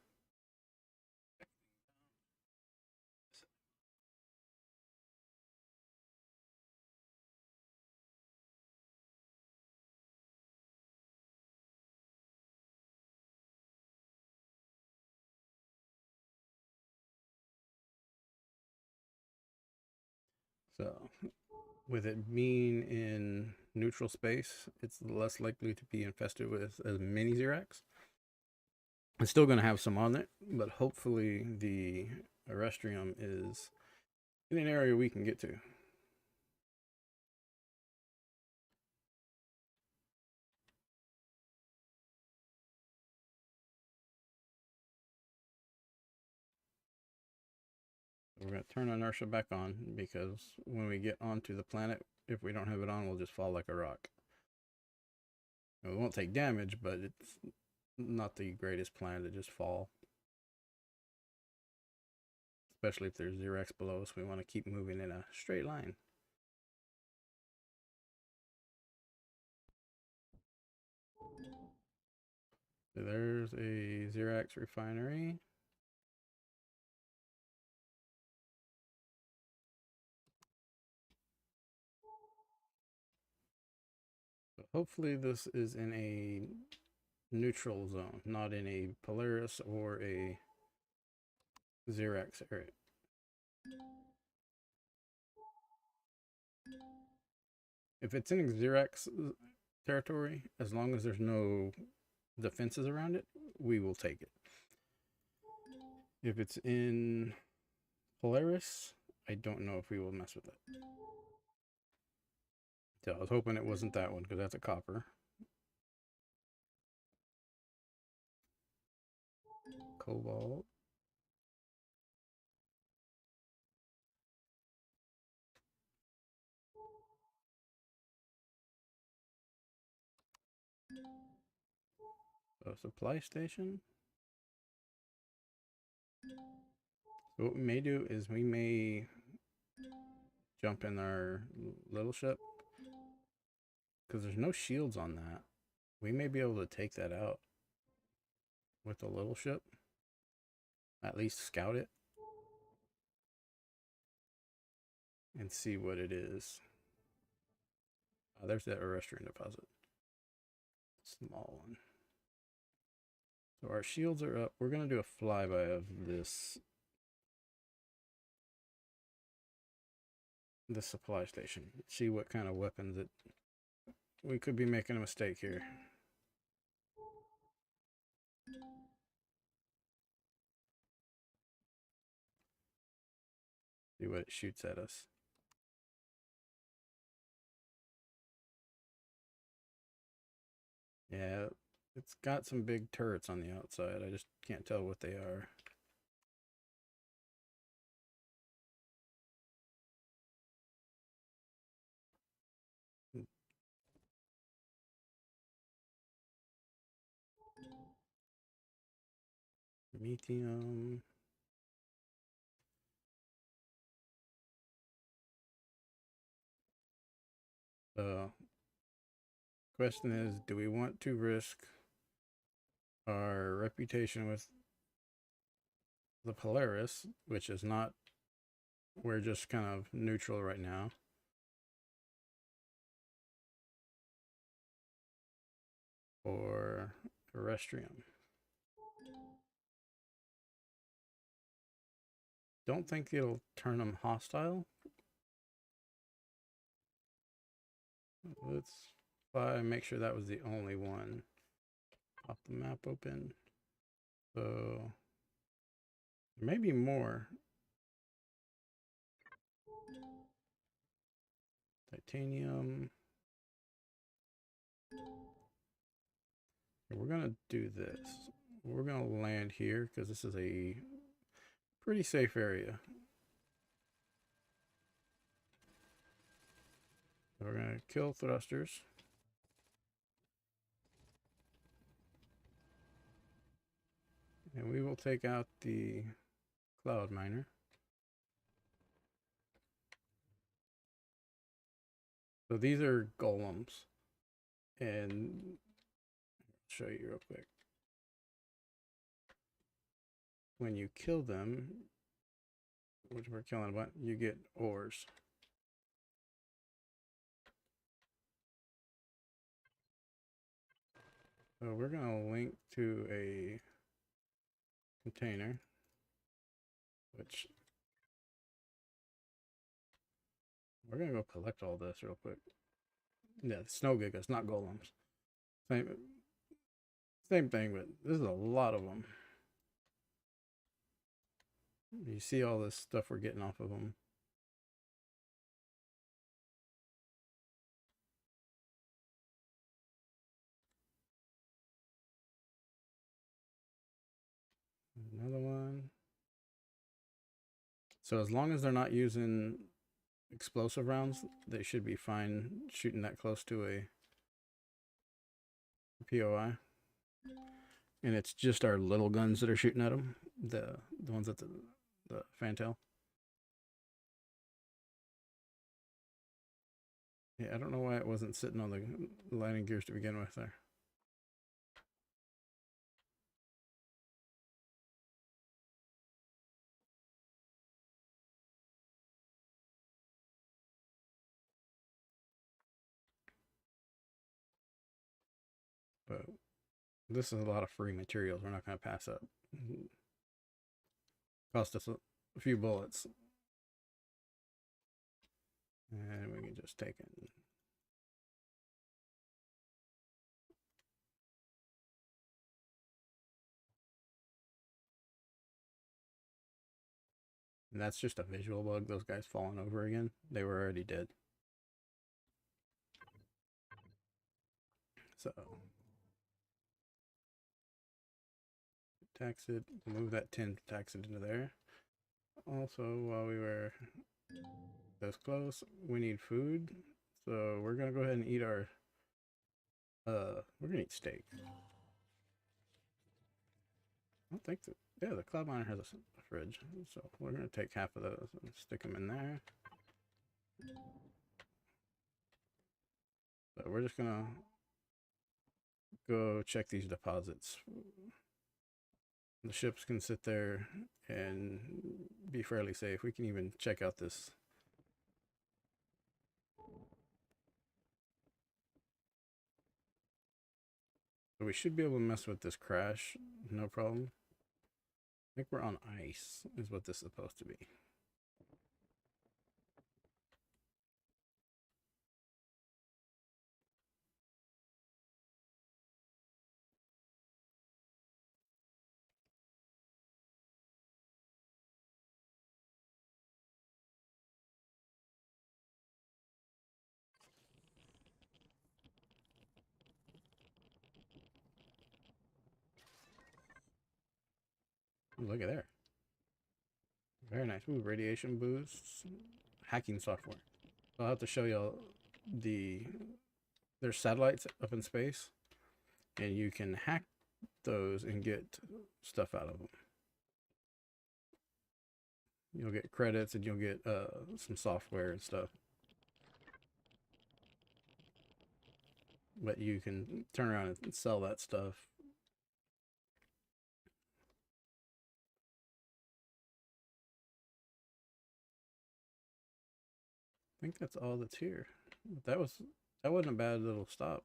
So, with it being in neutral space, it's less likely to be infested with as many Xerax. It's still going to have some on it, but hopefully the Erestrium is in an area we can get to. We're going to turn inertia back on because when we get onto the planet, if we don't have it on, we'll just fall like a rock. We won't take damage, but it's not the greatest plan to just fall. Especially if there's Xerax below us, we want to keep moving in a straight line. So there's a Xerax refinery. So hopefully this is in a neutral zone, not in a Polaris or a Xerax area. If it's in Xerax territory, as long as there's no defenses around it, we will take it. If it's in Polaris, I don't know if we will mess with it. So I was hoping it wasn't that one because that's a copper. Cobalt. A supply station. So what we may do is we may jump in our little ship because there's no shields on that. We may be able to take that out with the little ship. At least scout it and see what it is. Oh, there's that Erestrian deposit. Small one. So our shields are up. We're going to do a flyby of this supply station. See what kind of weapons it... We could be making a mistake here. See what it shoots at us. Yeah, it's got some big turrets on the outside. I just can't tell what they are. Medium. Question is, do we want to risk our reputation with the Polaris, which is not, we're just kind of neutral right now, or terrestrium? Don't think it'll turn them hostile. Let's fly and make sure that was the only one. Pop the map open. So there may be more. Titanium. We're gonna do this. We're gonna land here because this is a pretty safe area. So we're gonna kill thrusters. And we will take out the cloud miner. So these are golems. And I'll show you real quick. When you kill them, which we're killing a bunch, you get ores. So we're gonna link to a container, which we're gonna go collect all this real quick. Yeah, snow gigas, not golems. Same thing, but this is a lot of them. You see all this stuff we're getting off of them. Another one. So as long as they're not using explosive rounds, they should be fine shooting that close to a POI. And it's just our little guns that are shooting at them, the ones at the fantail. Yeah, I don't know why it wasn't sitting on the landing gears to begin with there. But this is a lot of free materials we're not going to pass up. Cost us a few bullets. And we can just take it. And that's just a visual bug. Those guys falling over again. They were already dead. So tax it. Move that tin, tax it into there. Also, while we were this close, we need food. So we're gonna go ahead and eat our we're gonna eat steak. I don't think that, yeah, the cloud miner has a fridge, so we're gonna take half of those and stick them in there. So we're just gonna go check these deposits. The ships can sit there and be fairly safe. We can even check out this. So we should be able to mess with this crash, no problem. I think we're on ice, is what this is supposed to be. Ooh, look at there. Very nice. Ooh, radiation boosts. Hacking software. I'll have to show y'all there's satellites up in space, and you can hack those and get stuff out of them. You'll get credits and you'll get some software and stuff. But you can turn around and sell that stuff. I think that's all that's here. That wasn't a bad little stop.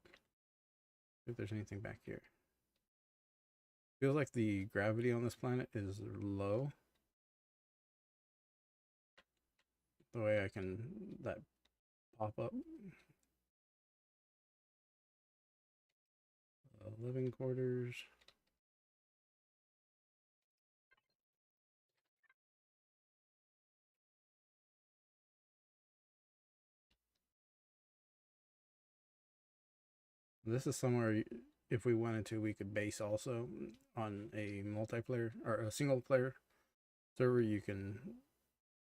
If there's anything back here. Feels like the gravity on this planet is low. The way I can that pop up. living quarters. This is somewhere, if we wanted to, we could base also on a multiplayer or a single player server. You can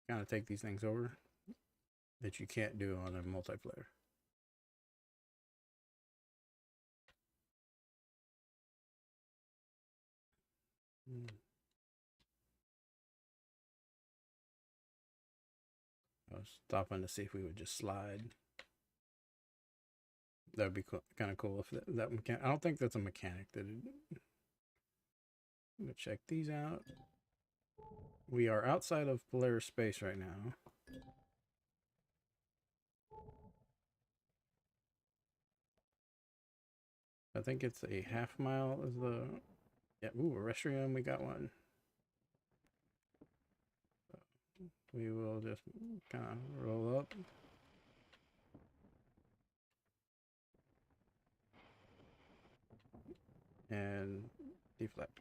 kind of take these things over that you can't do on a multiplayer. I was stopping to see if we would just slide. That would be kind of cool if that mechanic. I don't think that's a mechanic. I'm gonna check these out. We are outside of Polaris space right now. I think it's a half mile is the, yeah, ooh, a restroom, we got one. So we will just kind of roll up. And deflect.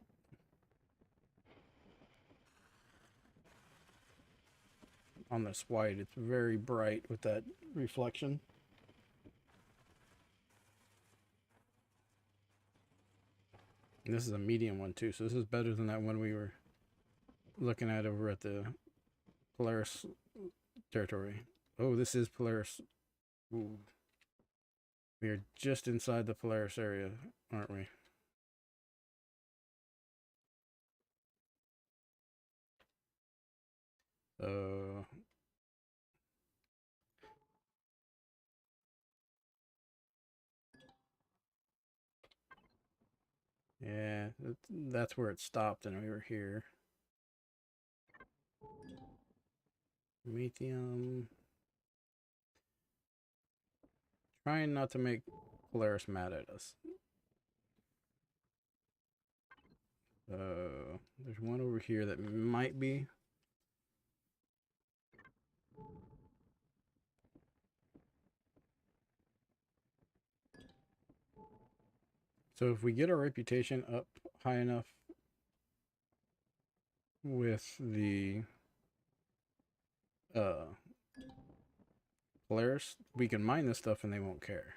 On this white, it's very bright with that reflection. And this is a medium one too, so this is better than that one we were looking at over at the Polaris territory. Oh, this is Polaris. Ooh. We are just inside the Polaris area, aren't we? Yeah, that's where it stopped, and we were here. Methium. Trying not to make Polaris mad at us. There's one over here that might be. So if we get our reputation up high enough with the Polaris, we can mine this stuff and they won't care.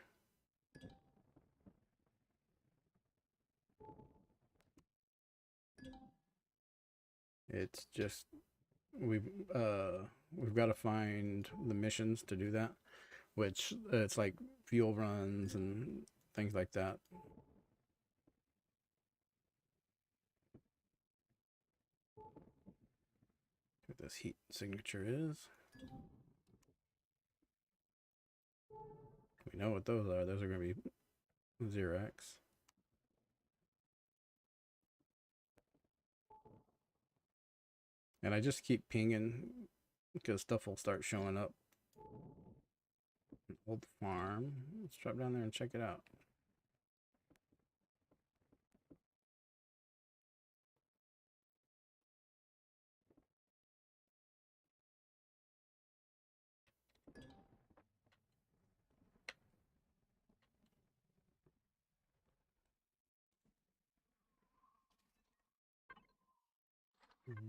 It's just we've got to find the missions to do that, which it's like fuel runs and things like that. What this heat signature is. We know what those are. Those are going to be 0x. And I just keep pinging because stuff will start showing up. An old farm. Let's drop down there and check it out.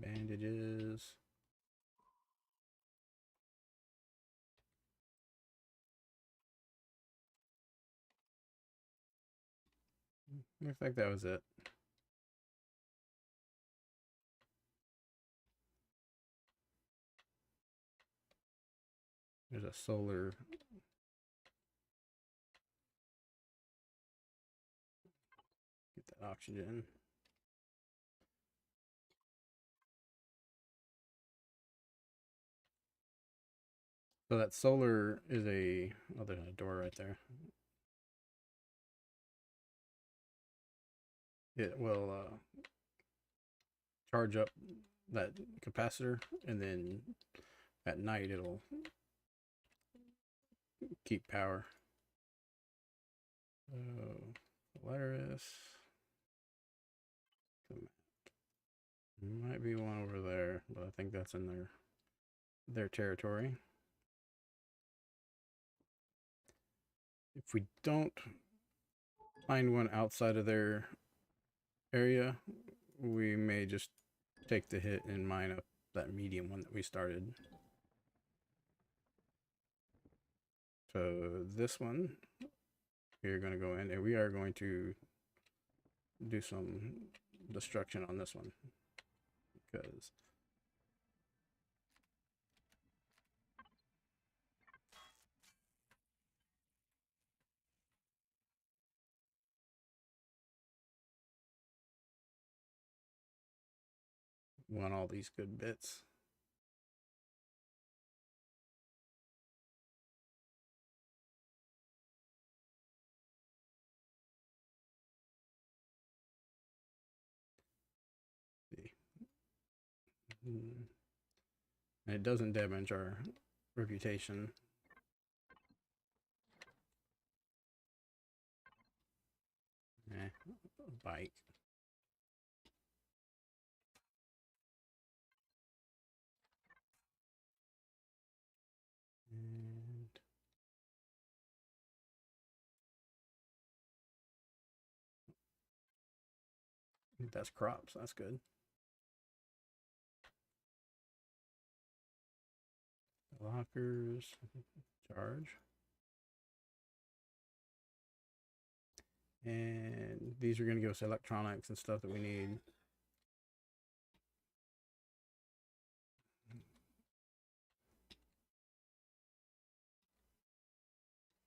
Bandages. Looks like that was it. There's a solar. Get that oxygen. So that solar is a, oh, there's a door right there. It will charge up that capacitor, and then at night it'll keep power. Polaris. Might be one over there, but I think that's in their territory. If we don't find one outside of their area, we may just take the hit and mine up that medium one that we started. So this one, we're going to go in and we are going to do some destruction on this one because we want all these good bits. And it doesn't damage our reputation. Bike. And that's crops. That's good. Lockers. Charge. And these are going to give us electronics and stuff that we need.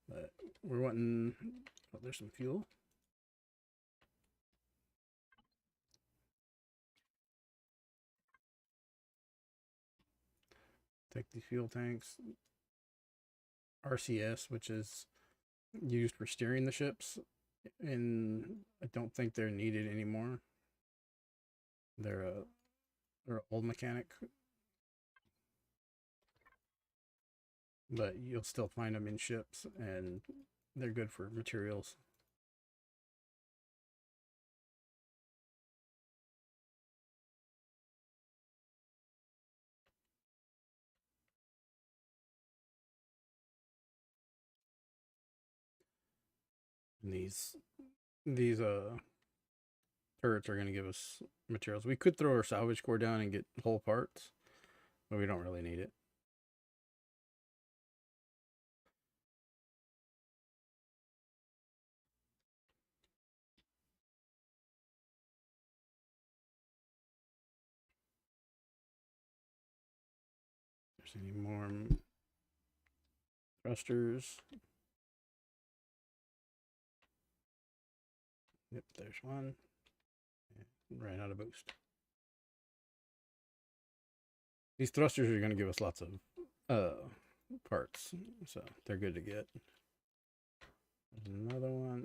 But we're wanting, oh, there's some fuel. Take these fuel tanks. RCS, which is used for steering the ships, and I don't think they're needed anymore. They're an old mechanic, but you'll still find them in ships, and they're good for materials. And these turrets are going to give us materials. We could throw our salvage core down and get whole parts, but we don't really need it. If there's any more thrusters. Yep, there's one. Ran out of boost. These thrusters are going to give us lots of parts, so they're good to get. There's another one.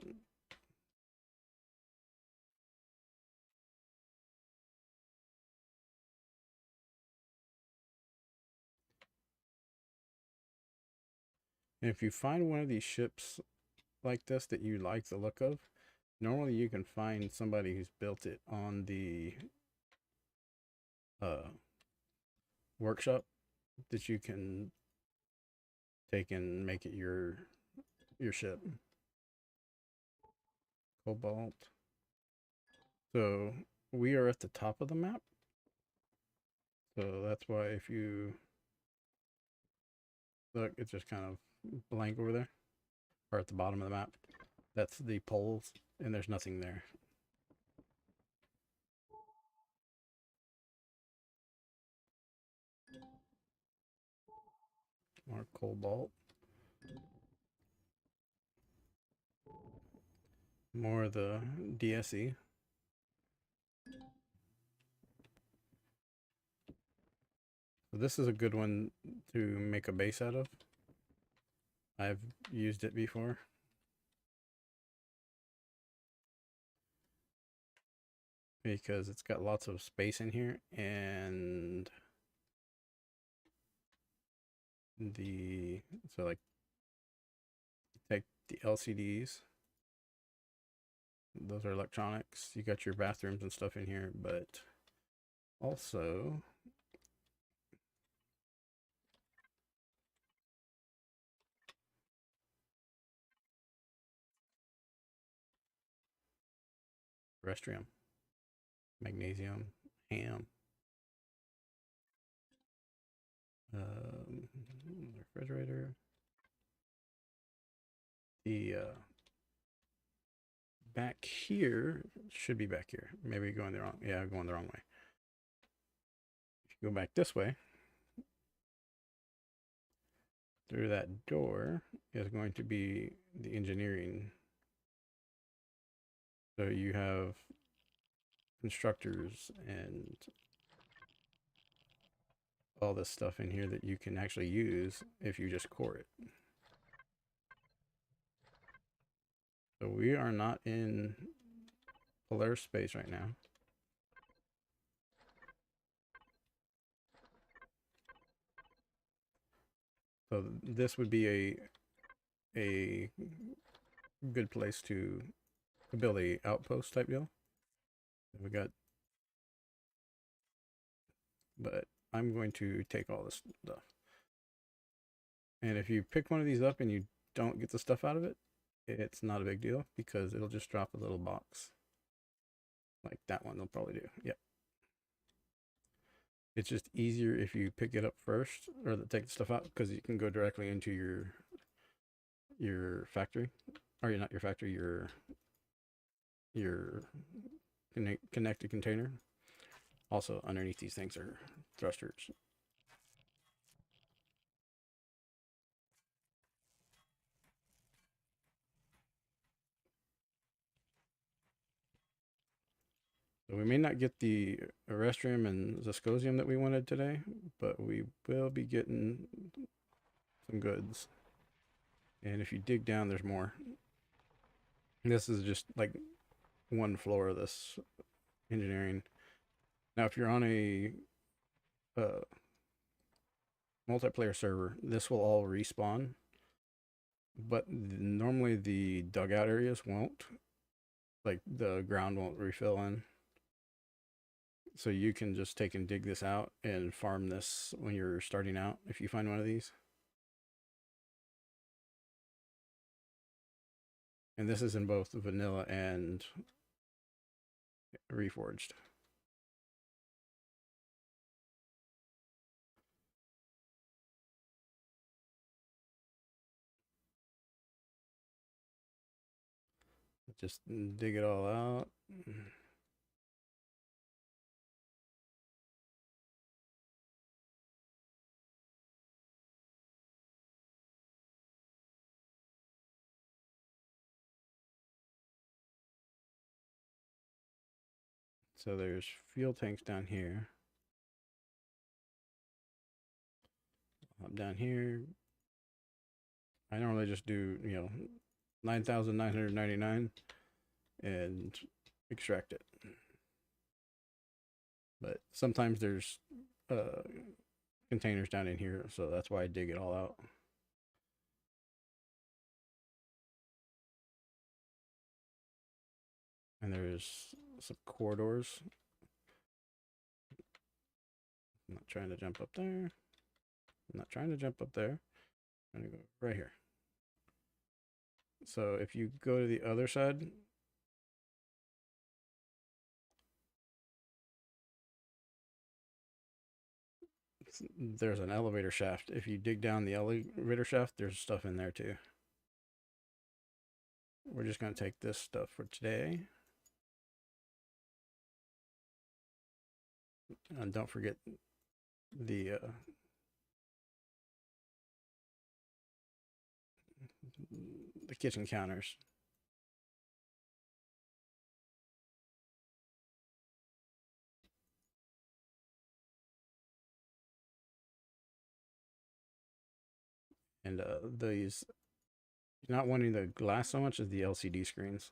And if you find one of these ships like this that you like the look of, normally you can find somebody who's built it on the workshop that you can take and make it your ship. Cobalt. So we are at the top of the map. So that's why if you look, it's just kind of blank over there, or at the bottom of the map. That's the poles, and there's nothing there. More cobalt. More of the DSE. So this is a good one to make a base out of. I've used it before. Because it's got lots of space in here, and so like take the LCDs. Those are electronics. You got your bathrooms and stuff in here, but also Terrestrium, magnesium, ham, refrigerator. The back here should be back here. Maybe going the wrong. Yeah, going the wrong way. If you go back this way, through that door is going to be the engineering. So you have constructors and all this stuff in here that you can actually use if you just core it. So we are not in Polaris space right now. So this would be a good place to build a outpost type deal. We got, but I'm going to take all this stuff. And if you pick one of these up and you don't get the stuff out of it, it's not a big deal because it'll just drop a little box. Like that one they'll probably do. Yep. It's just easier if you pick it up first or take the stuff out because you can go directly into your factory. Or not your factory, your connected container. Also underneath these things are thrusters. So we may not get the Arestrium and Zascosium that we wanted today, but we will be getting some goods. And if you dig down, there's more. This is just like one floor of this engineering. Now, if you're on a multiplayer server, this will all respawn, but normally the dugout areas won't. Like the ground won't refill in. So you can just take and dig this out and farm this when you're starting out if you find one of these. And this is in both vanilla and reforged. Just dig it all out. So there's fuel tanks down here. Up down here. I normally just do, 9,999 and extract it. But sometimes there's containers down in here, so that's why I dig it all out. And there's some corridors. I'm not trying to jump up there. I'm not trying to jump up there. I'm going to go right here. So if you go to the other side, there's an elevator shaft. If you dig down the elevator shaft, there's stuff in there too. We're just going to take this stuff for today. And don't forget the kitchen counters. And these, not wanting the glass so much as the LCD screens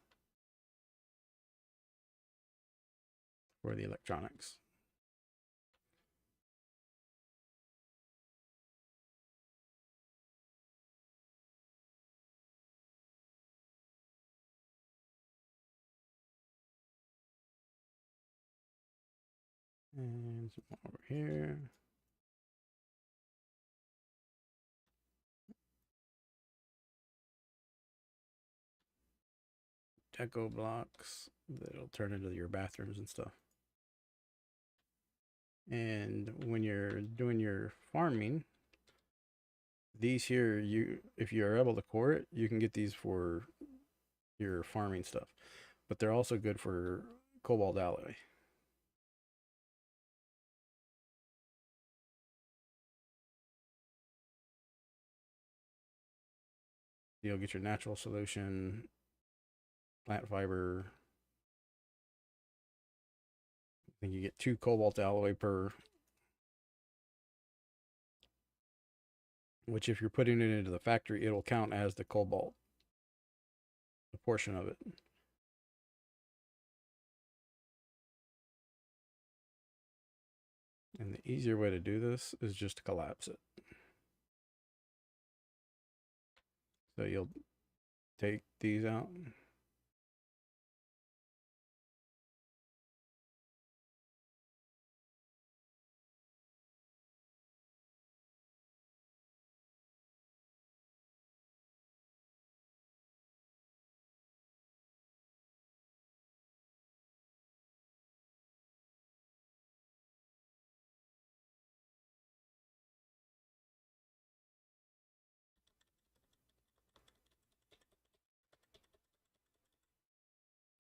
for the electronics. And some more over here. deco blocks that'll turn into your bathrooms and stuff. And when you're doing your farming, these here, if you're able to core it, you can get these for your farming stuff. But they're also good for cobalt alloy. You'll get your natural solution, plant fiber. I think you get 2 cobalt alloy per, which if you're putting it into the factory, it'll count as the cobalt, a portion of it. And the easier way to do this is just to collapse it. So you'll take these out.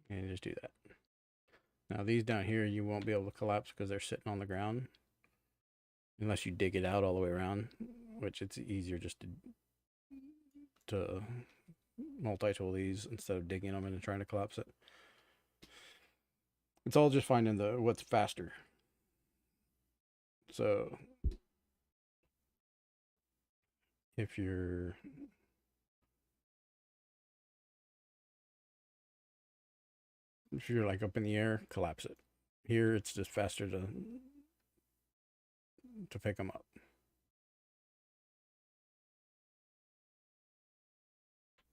And just do that. Now these down here you won't be able to collapse because they're sitting on the ground unless you dig it out all the way around, which it's easier just to multi-tool these instead of digging them in and trying to collapse it. It's all just finding what's faster. So if you're like up in the air, collapse it. Here it's just faster to pick them up.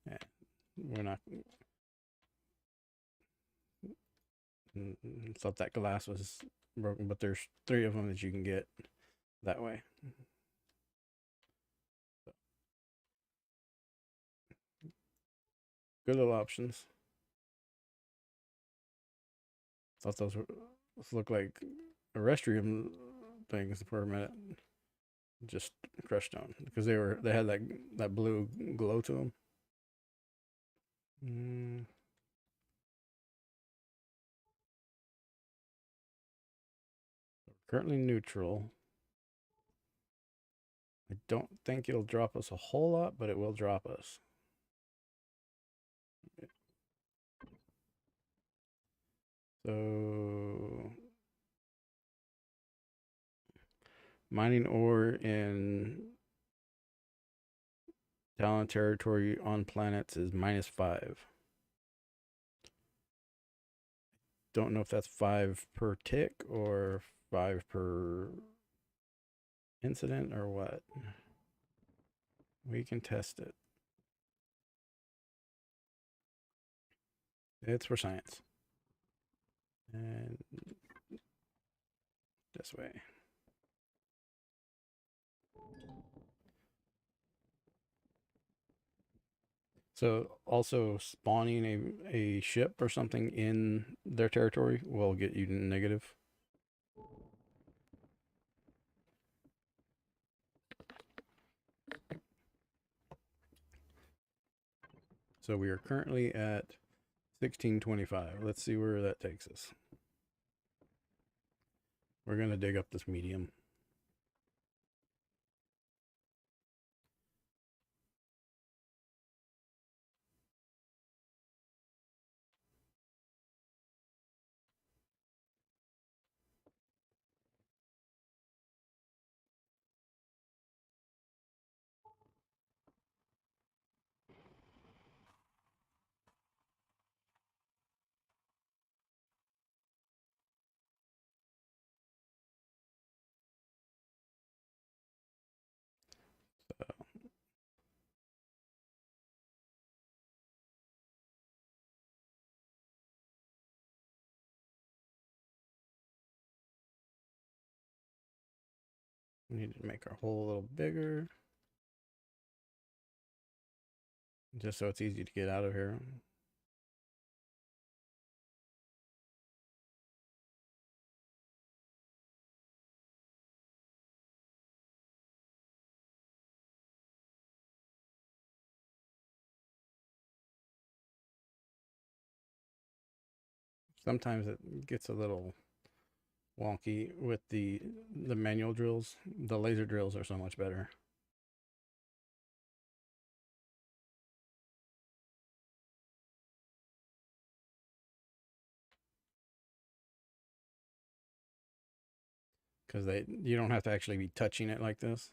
Yeah, we're not. Thought that glass was broken, but there's 3 of them that you can get that way. Good little options. Thought those looked like restroom things for a minute. Just crushed stone because they had that blue glow to them. Currently neutral. I don't think it'll drop us a whole lot, but it will drop us. So mining ore in Talon territory on planets is -5. Don't know if that's 5 per tick or 5 per incident or what. We can test it. It's for science. And this way. So also spawning a ship or something in their territory will get you negative. So we are currently at 1625. Let's see where that takes us. We're going to dig up this medium. We need to make our hole a little bigger, just so it's easy to get out of here. Sometimes it gets a little wonky with the manual drills. The laser drills are so much better. Because you don't have to actually be touching it like this.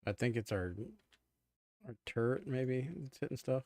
I think it's our turret maybe it's hitting stuff.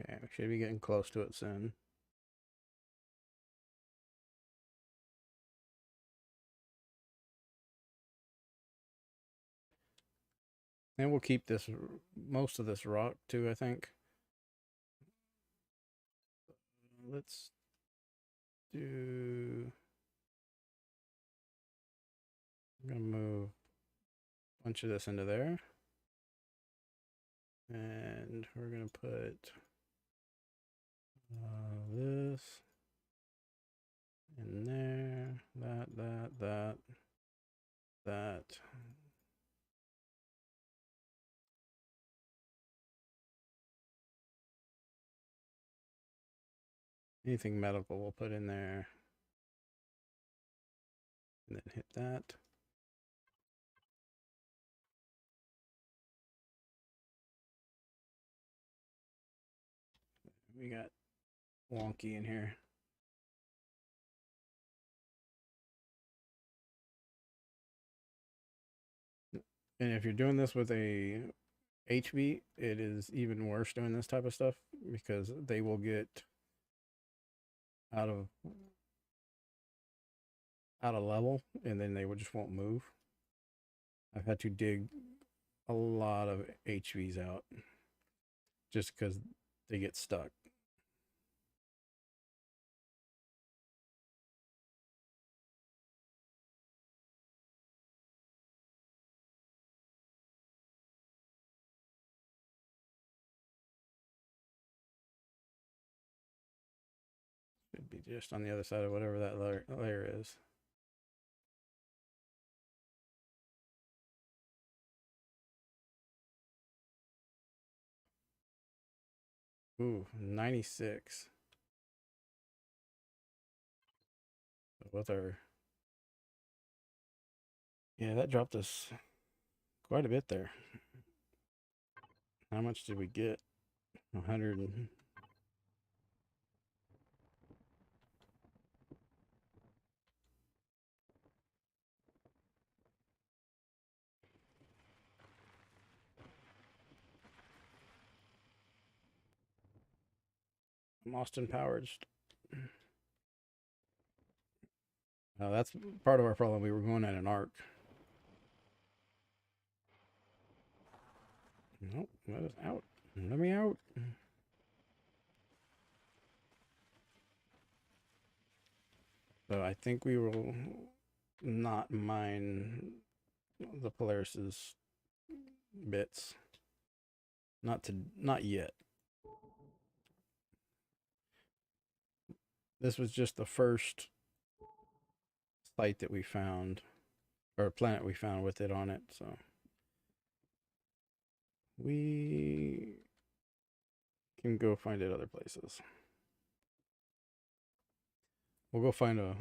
Yeah, we should be getting close to it soon. And we'll keep this most of this rock too, I think. Let's do. I'm gonna move a bunch of this into there, and we're gonna put this in there. That. Anything medical we'll put in there. And then hit that. We got wonky in here. And if you're doing this with a HV, it is even worse doing this type of stuff because they will get out of level and then they just won't move. I've had to dig a lot of HVs out just because they get stuck. Should be just on the other side of whatever that layer is. Ooh, 96. With our. Yeah, that dropped us quite a bit there. How much did we get? 100. I'm Austin Powers. That's part of our problem. We were going at an arc. Nope, let us out. Let me out. So I think we will not mine the Polaris's bits. Not yet. This was just the first site that we found, or planet we found with it on it, so we can go find it other places. We'll go find a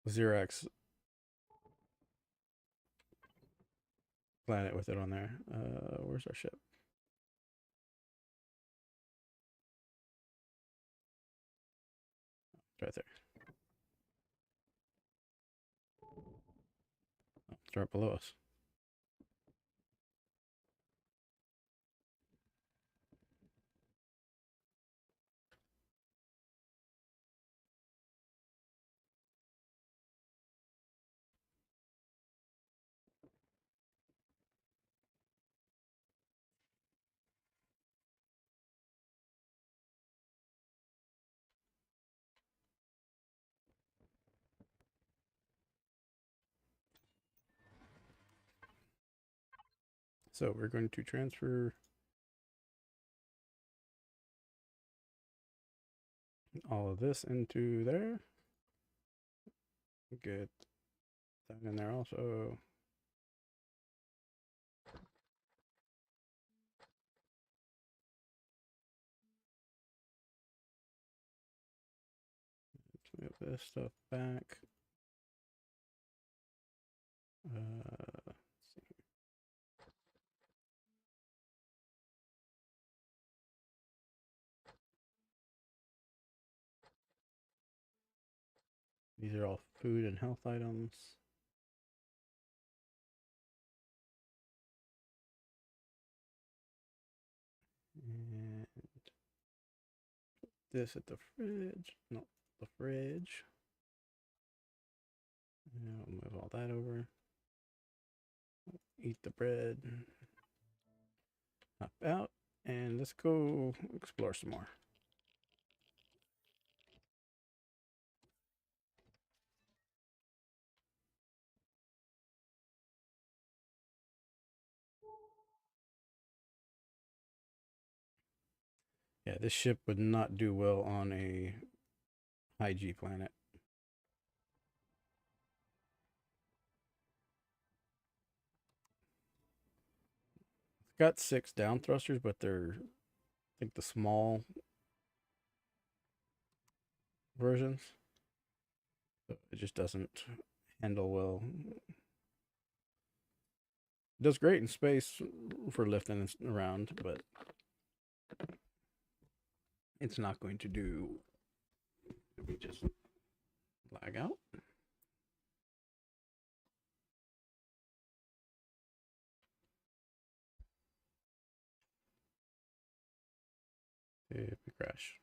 Xerax planet with it on there. Where's our ship? It's right there. Oh, it's start below us. So we're going to transfer all of this into there. Get that in there also. Let's move this stuff back. Let's see. These are all food and health items. And this at the fridge. No, the fridge. And I'll move all that over. Eat the bread. Hop out. And let's go explore some more. Yeah, this ship would not do well on a high G planet. It's got 6 down thrusters, but they're, I think, the small versions. So it just doesn't handle well. It does great in space for lifting around, but it's not going to do. Let me just lag out. If we crash.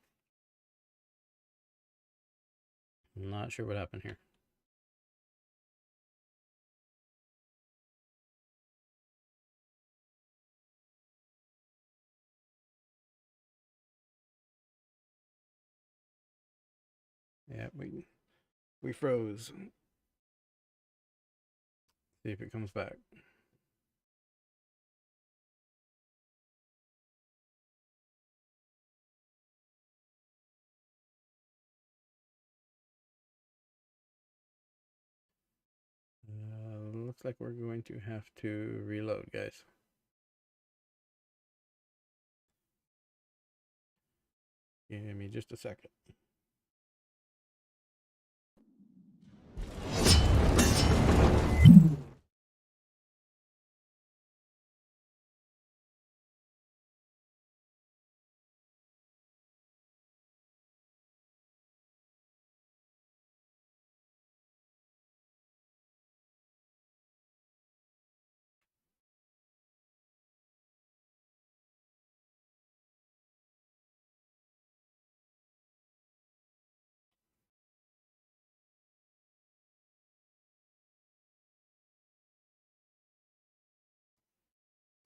I'm not sure what happened here. Yeah, we froze. See if it comes back. Looks like we're going to have to reload, guys. Give me just a second.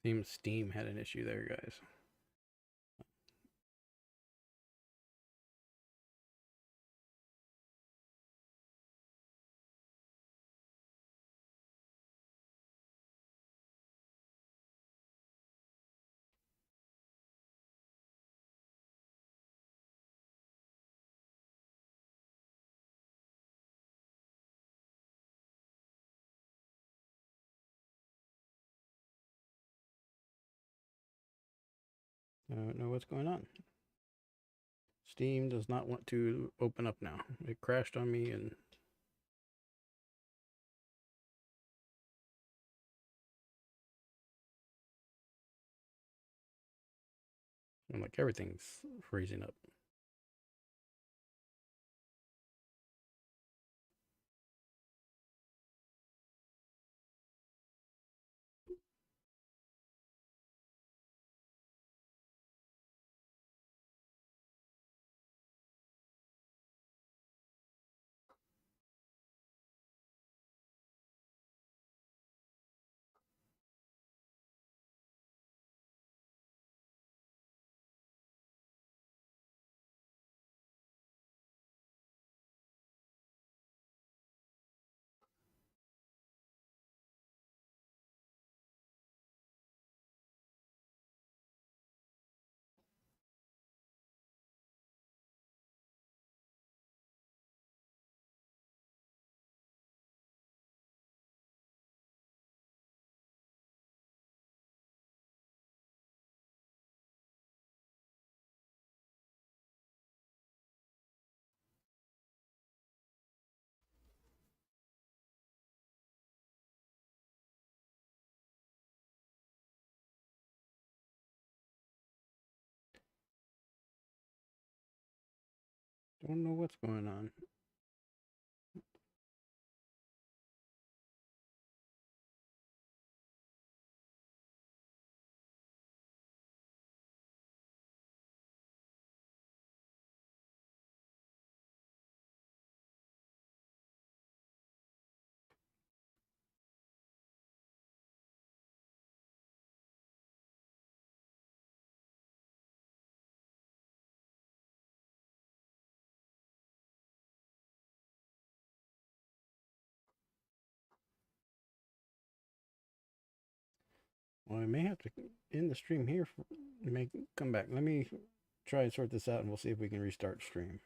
Seems Steam had an issue there, guys. I don't know what's going on. Steam does not want to open up now. It crashed on me and like everything's freezing up. Don't know what's going on. Well, I may have to end the stream here. Come back. Let me try and sort this out, and we'll see if we can restart stream.